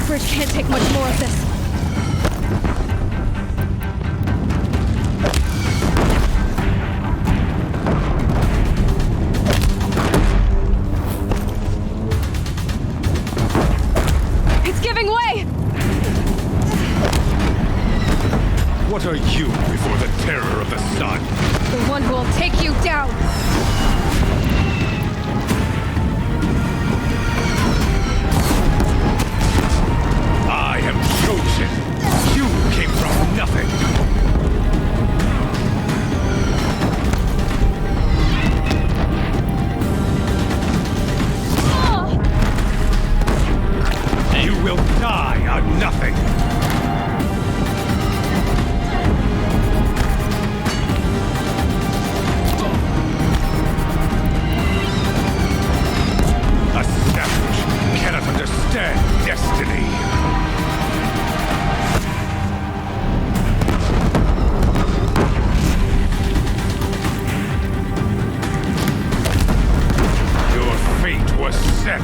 Bridge can't take much more of this. It's giving way!
What are you before the terror of the sun?
The one who will take you down!
I am chosen. You came from nothing. You will die on nothing. A savage cannot understand destiny. Your fate was set.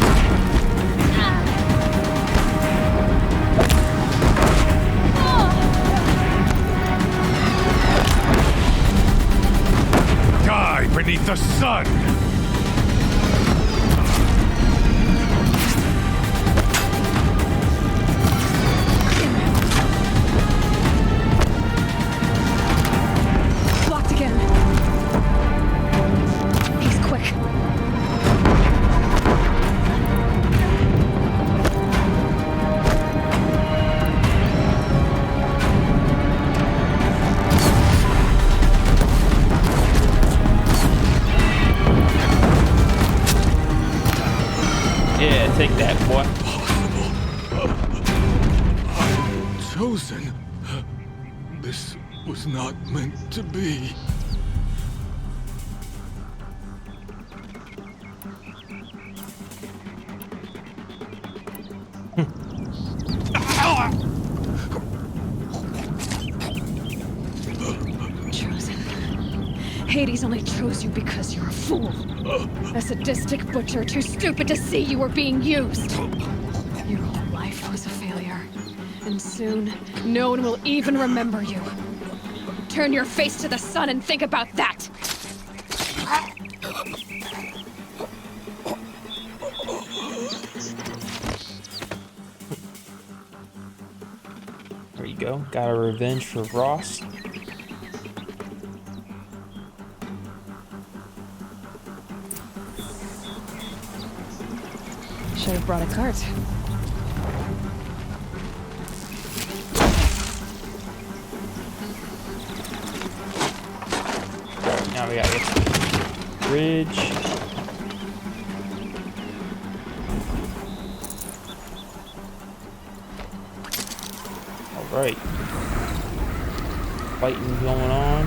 Die beneath the sun!
Blocked again. He's quick.
Yeah, take that, boy.
Chosen. This was not meant to be.
Hades only chose you because you're a fool. A sadistic butcher too stupid to see you were being used. Your whole life was a failure. And soon, no one will even remember you. Turn your face to the sun and think about that!
There you go. Got a revenge for Ross.
Should have brought a cart.
Now we gotta get to the bridge. Alright. Fighting going on.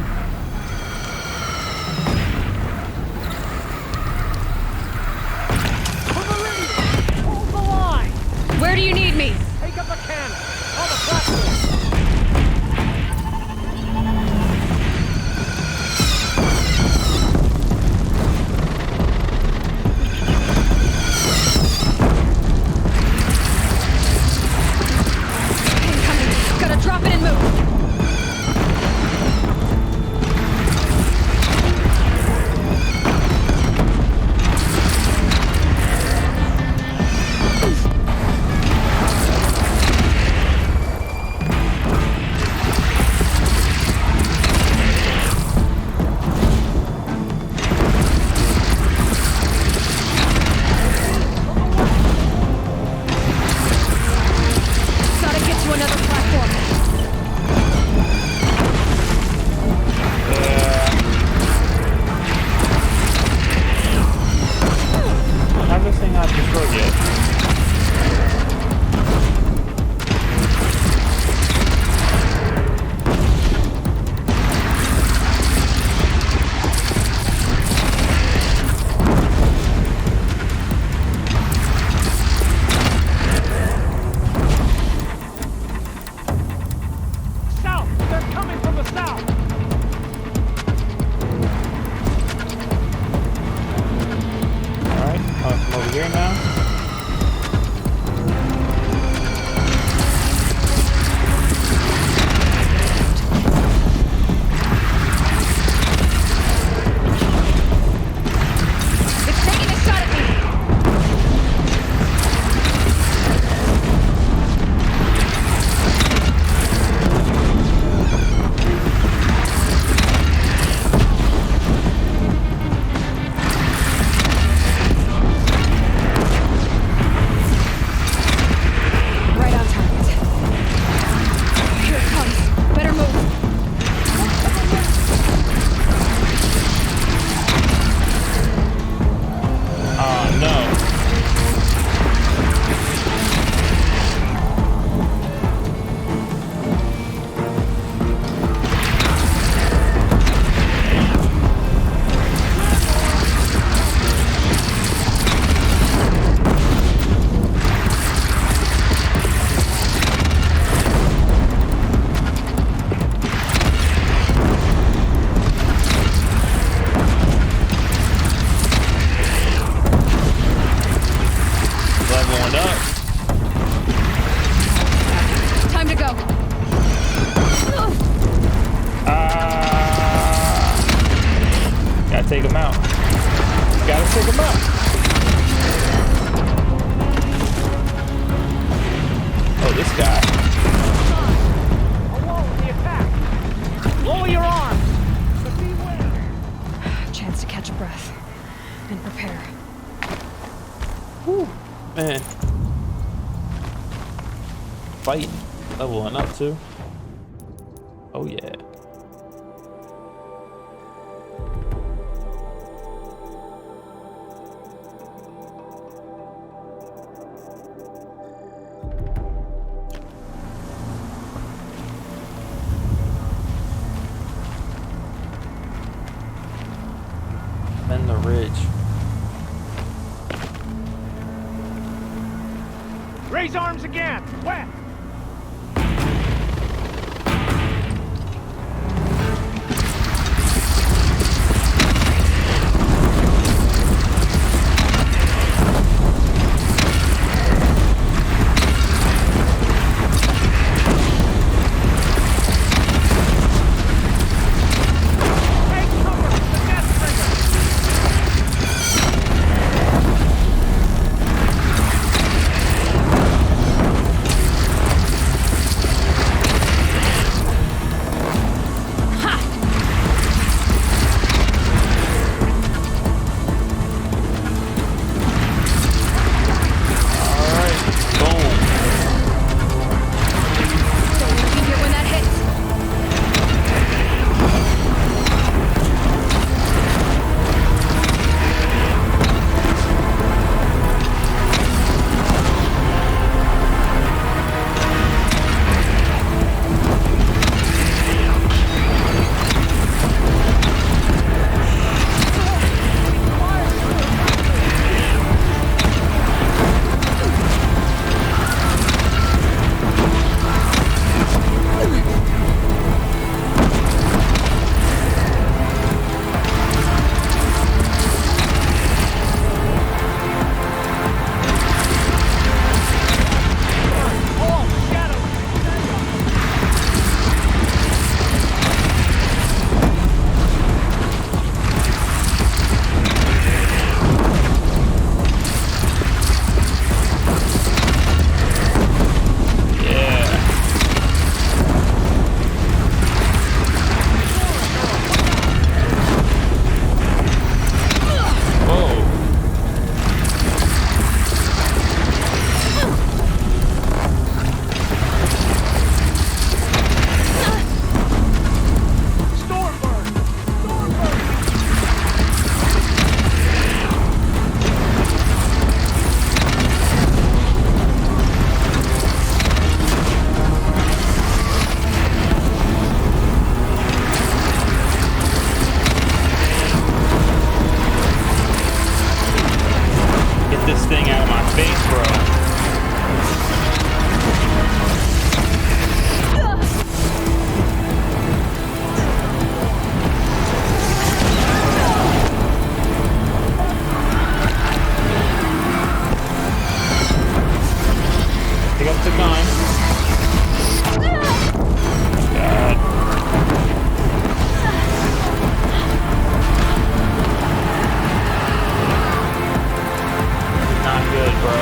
Hold the line!
Where do you need me?
Take up a cannon! On the platform!
Drop it and move! Gotta get to another platform.
How's this thing not destroyed yet?
South! They're coming from the south!
Alright, come over here now.
It's taking a shot at me! Right on target. Here it comes. Better move.
No. Leveling up.
Time to go.
Gotta take him out. Gotta take him out. Oh, this guy.
Alone with the attack! Lower your arms! But beware!
Chance to catch a breath and prepare.
Whew, man. Fighting. Leveling up too. Oh yeah. Bend the ridge.
Raise arms again! West!
thing out of my face, bro. Pick up the gun. God. Not good, bro.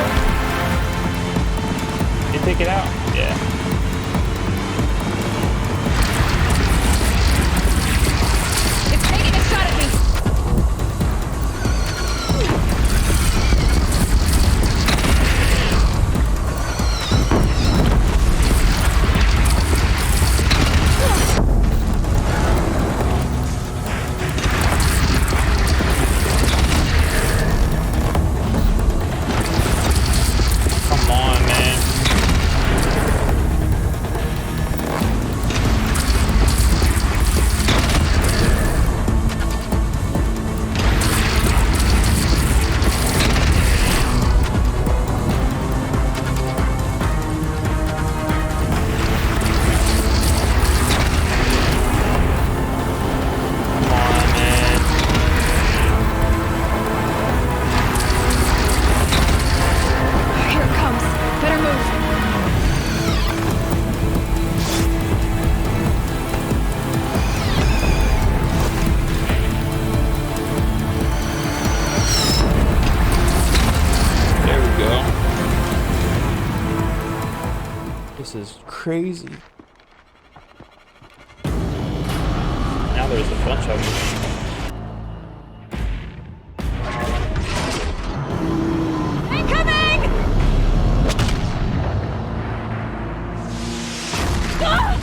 Did you take it out? Yeah.
It's taking a shot at me.
Come on, man. Come on, man.
Here it comes. Better move.
There we go. This is crazy. Now there's a bunch of them.
Incoming! Ah!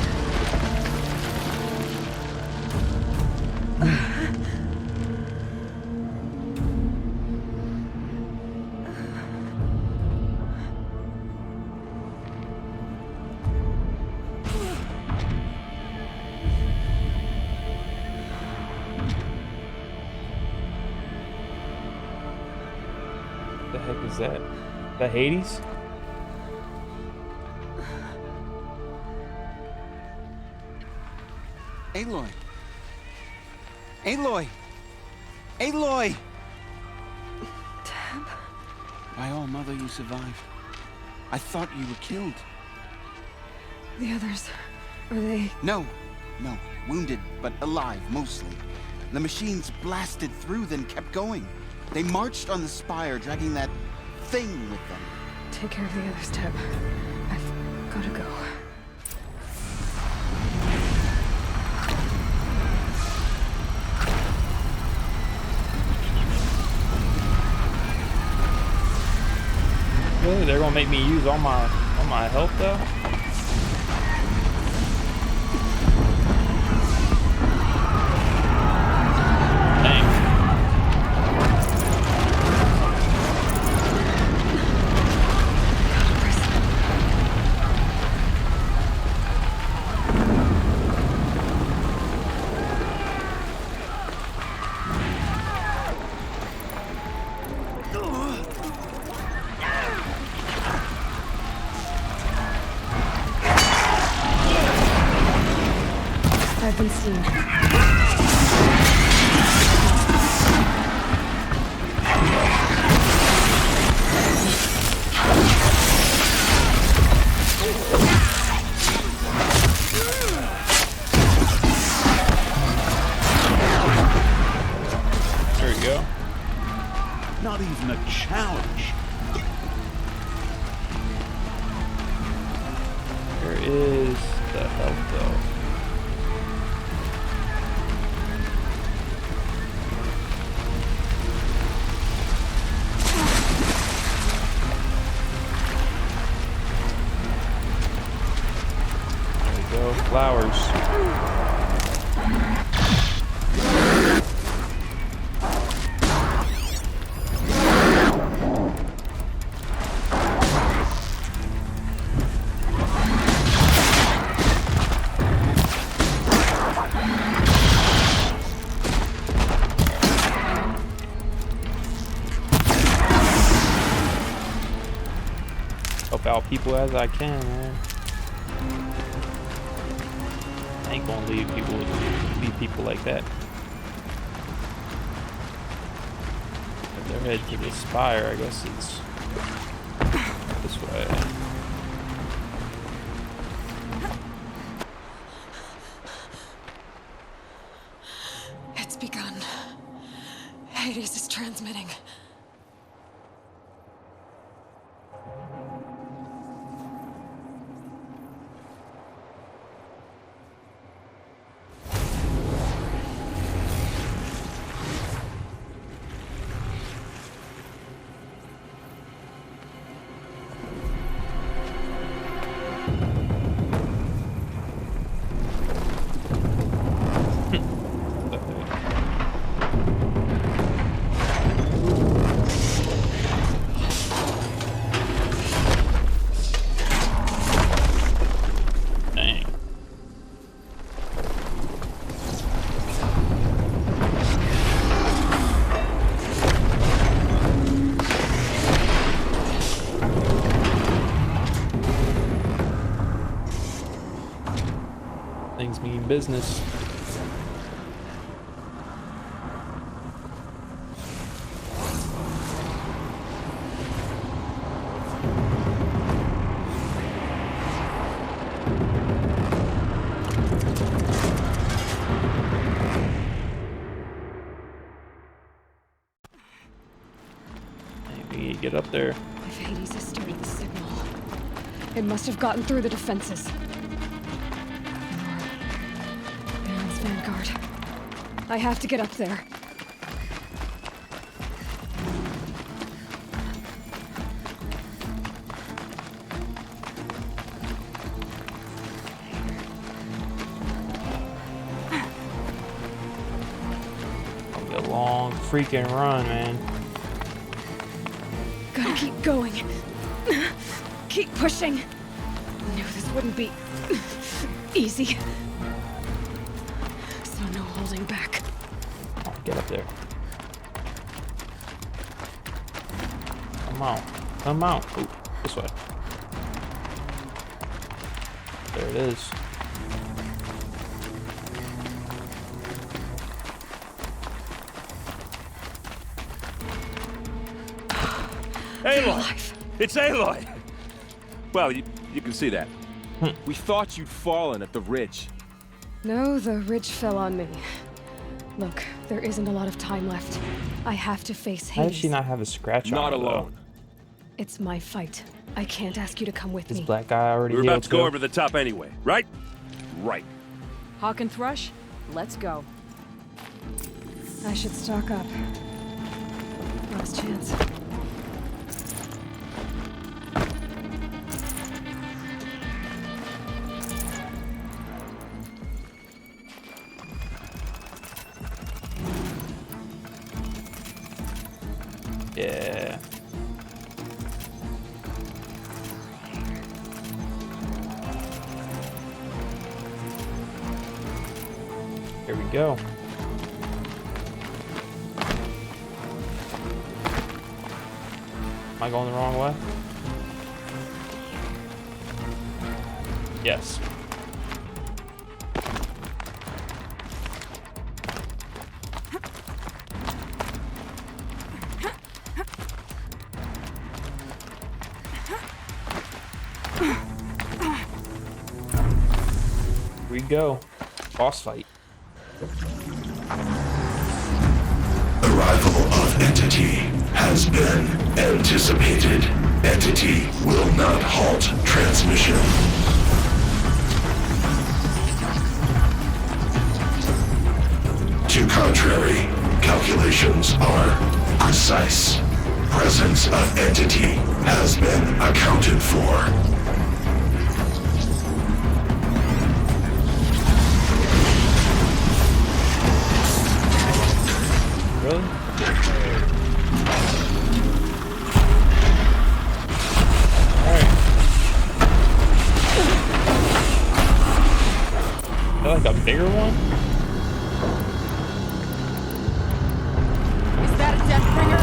The heck is that? The Hades?
Aloy! Aloy! Aloy!
Tab?
My own mother, you survived. I thought you were killed.
The others, are they?
No, wounded, but alive, mostly. The machines blasted through, then kept going. They marched on the spire, dragging that thing with them.
Take care of the others, Tab. I've gotta go.
Really? They're gonna make me use all my health though?
I've been seen.
There we go.
Not even a challenge.
Where is the health though? Flowers. Help out people as I can, man. I ain't gonna leave people like that. If they're headed to the spire, I guess it's this way.
It's begun. Hades is transmitting.
Things mean business. Maybe get up there.
If Hades has started the signal, it must have gotten through the defenses. Vanguard. I have to get up there.
It'll be a long freaking run, man.
Gotta keep going. Keep pushing. Knew this wouldn't be easy. No holding back.
Oh, get up there. Come on. Come on. Ooh, this way. There it is.
Aloy! It's Aloy! Well, you can see that. We thought you'd fallen at the ridge.
No, the ridge fell on me. Look, there isn't a lot of time left. I have to face Hades.
How does she not have a scratch on her?
Not alone.
It's my fight. I can't ask you to come with
This
me.
black guy already
We're
healed
about to go over the top anyway, right? Right.
Hawk and Thrush, let's go.
I should stock up. Last chance.
Yeah. Here we go. Am I going the wrong way? Yes. Here we go. Boss fight.
Arrival of Entity has been anticipated. Entity will not halt transmission. To contrary, calculations are precise. Presence of Entity has been accounted for.
Really? Alright. Is that like a bigger one?
Is that a death bringer?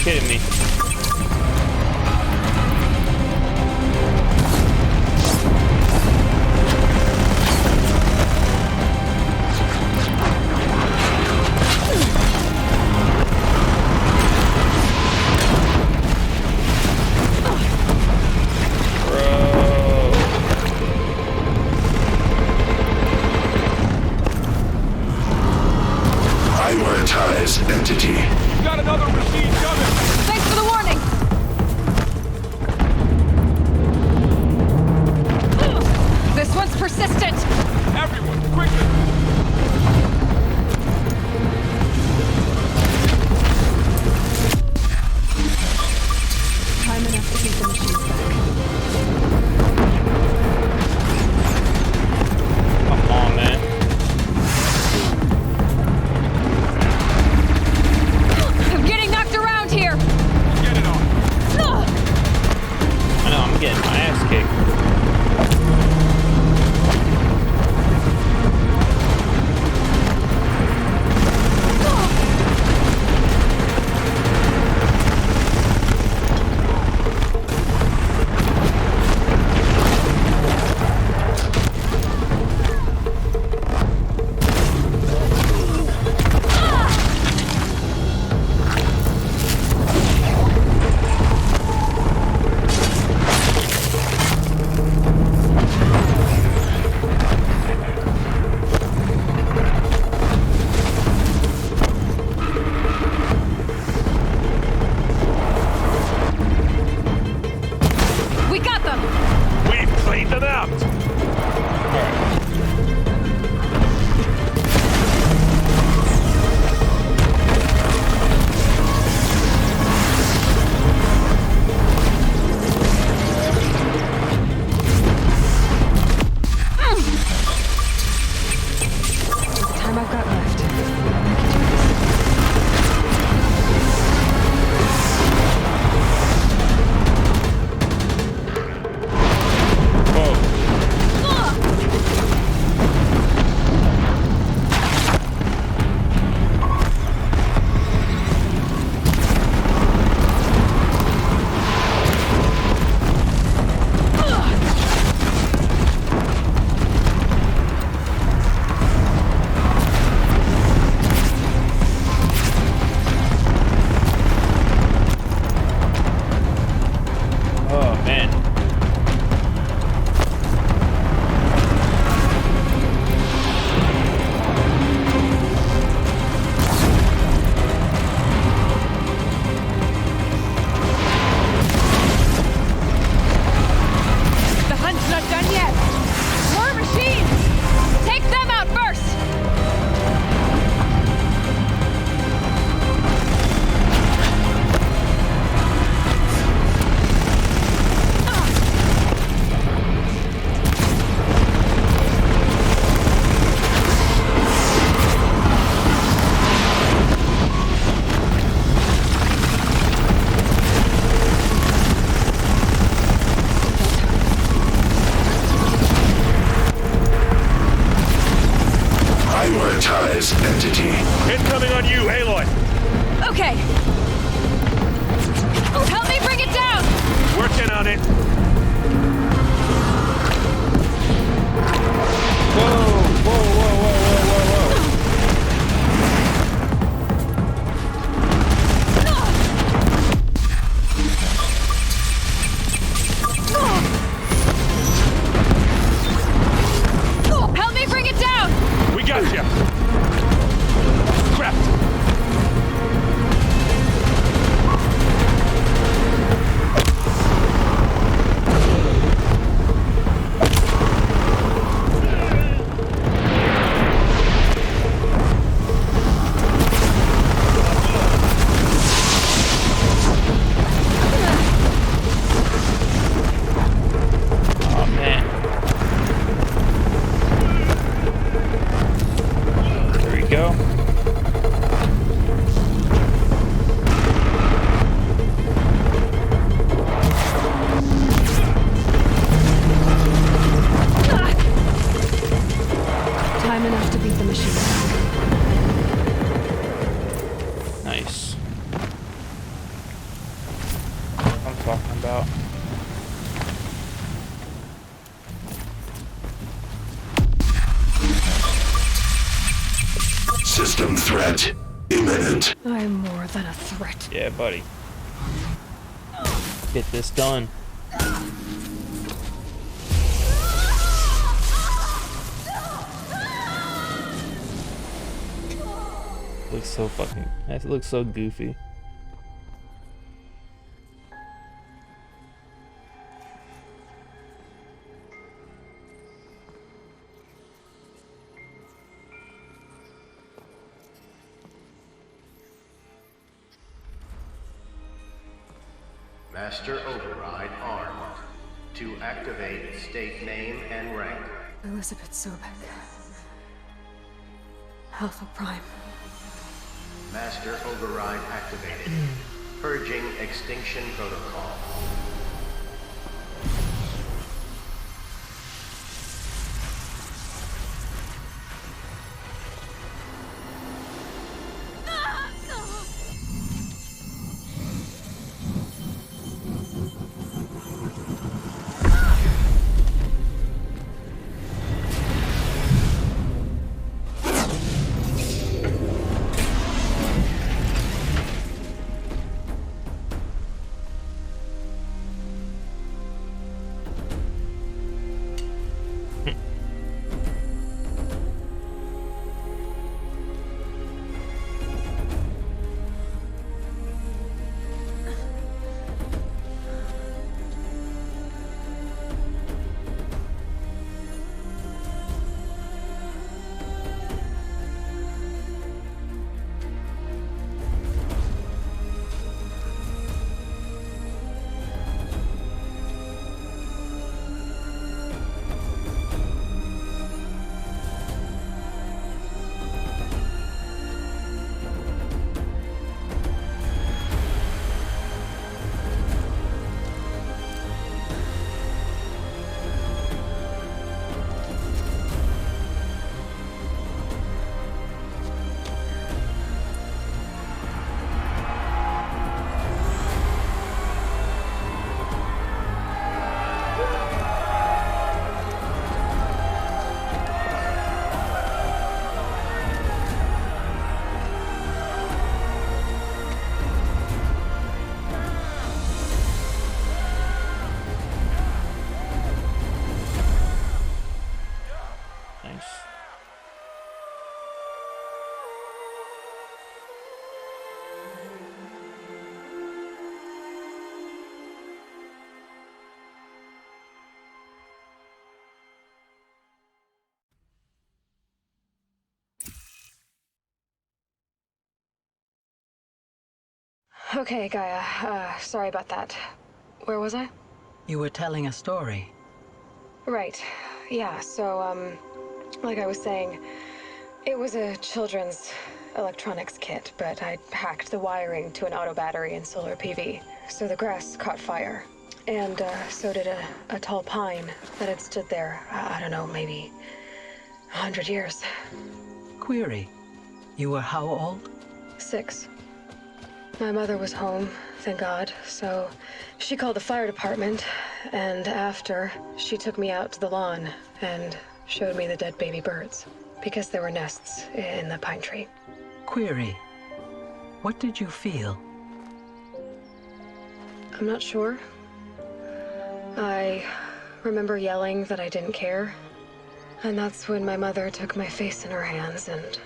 kidding me.
Prioritize entity.
You got another machine coming!
Thanks for the warning! This one's persistent!
Everyone, quickly!
Time enough to keep the machines back.
Come on, man.
I'm getting knocked around here!
Get it on!
I know, I'm getting my ass kicked.
We got them!
We've cleaned them out!
The time I've got left.
Oh, man.
The hunt's not done yet! More machines! Take them out first!
Prioritize entity.
Incoming on you, Aloy!
Okay. Help me bring it down!
Working on it!
Help me bring it down!
We got you! Crap!
system threat imminent.
I'm more than a threat.
Yeah, buddy. Get this done. Looks so fucking. That looks so goofy.
Master Override armed. To activate, state name and rank.
Elizabeth Sobek. Alpha Prime.
Master Override activated. Purging extinction protocol.
Okay, Gaia. Sorry about that. Where was I?
You were telling a story.
Right. Yeah, so, like I was saying, it was a children's electronics kit, but I hacked the wiring to an auto battery and solar PV. So the grass caught fire. And, so did a tall pine that had stood there, I don't know, maybe 100 years.
Query. You were how old?
6. My mother was home, thank God, so she called the fire department, and after, she took me out to the lawn and showed me the dead baby birds, because there were nests in the pine tree.
Query. What did you feel?
I'm not sure. I remember yelling that I didn't care, and that's when my mother took my face in her hands and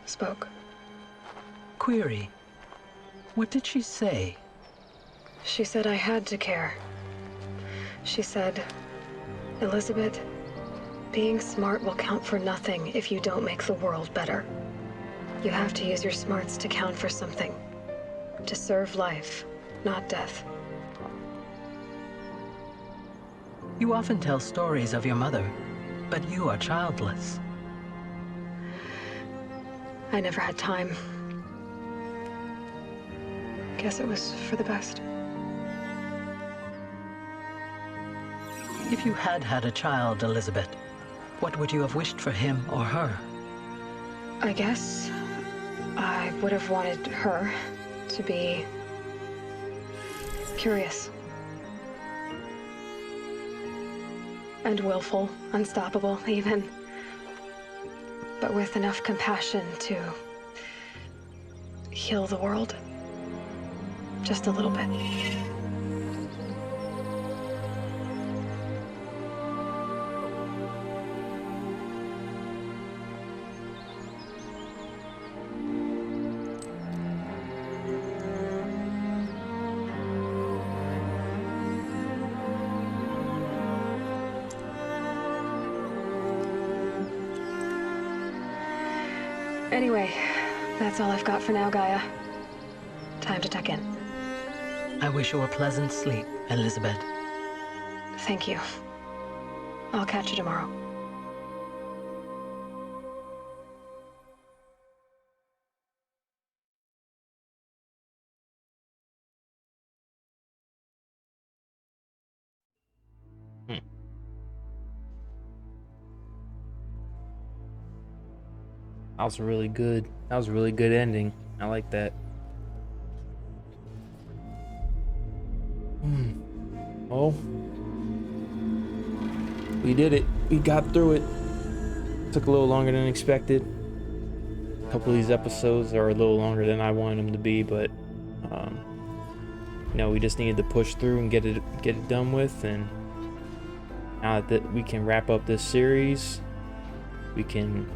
spoke.
Query. What did she say?
She said I had to care. She said, Elizabeth, being smart will count for nothing if you don't make the world better. You have to use your smarts to count for something. To serve life, not death.
You often tell stories of your mother, but you are childless.
I never had time. Guess it was for the best.
If you had had a child, Elizabeth, what would you have wished for him or her?
I guess I would have wanted her to be curious. And willful, unstoppable even. But with enough compassion to heal the world. Just a little bit. Anyway, that's all I've got for now, Gaia. Time to tuck in.
I wish you a pleasant sleep, Elizabeth.
Thank you. I'll catch you tomorrow.
That was really good. That was a really good ending. I like that. Oh, we did it. We got through it. Took a little longer than expected. A couple of these episodes are a little longer than I wanted them to be, but you know, we just needed to push through and get it done with. And now that we can wrap up this series, we can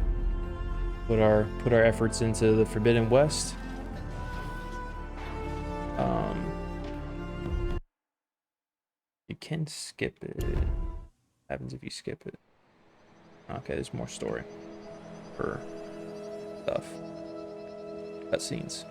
put our efforts into the Forbidden West. You can skip it. What happens if you skip it? Okay, there's more story for stuff. Cutscenes.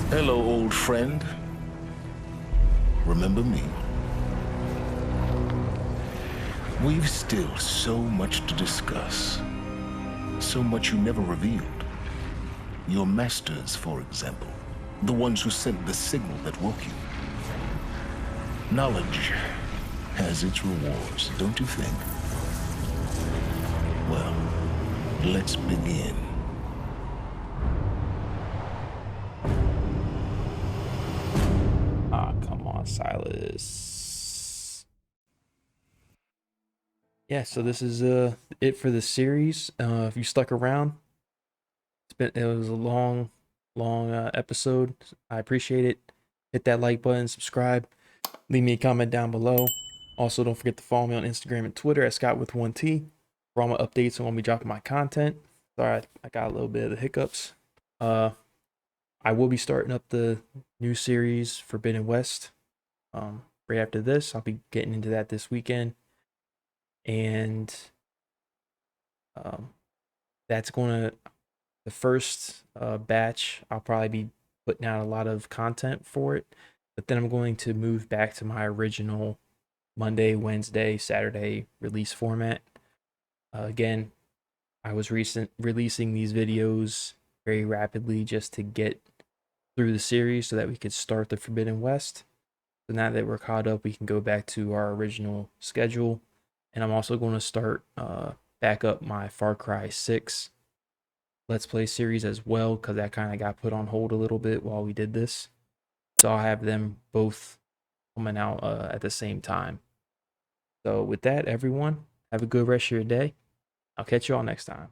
Hello, old friend. Remember me? We've still so much to discuss. So much you never revealed. Your masters, for example. The ones who sent the signal that woke you. Knowledge has its rewards, don't you think? Well, let's begin.
Silas. Yeah, so this is it for the series. If you stuck around, it was a long episode. I appreciate it. Hit that like button, subscribe, leave me a comment down below. Also, don't forget to follow me on Instagram and Twitter at Scott with 1T for all my updates on when we dropping my content. Sorry, I got a little bit of the hiccups. I will be starting up the new series Forbidden West. Right after this, I'll be getting into that this weekend, and that's the first batch. I'll probably be putting out a lot of content for it, but then I'm going to move back to my original Monday, Wednesday, Saturday release format. Again, I was releasing these videos very rapidly just to get through the series so that we could start the Forbidden West. So now that we're caught up, we can go back to our original schedule. And I'm also going to start back up my Far Cry 6 Let's Play series as well, because that kind of got put on hold a little bit while we did this. So I'll have them both coming out at the same time. So with that, everyone, have a good rest of your day. I'll catch you all next time.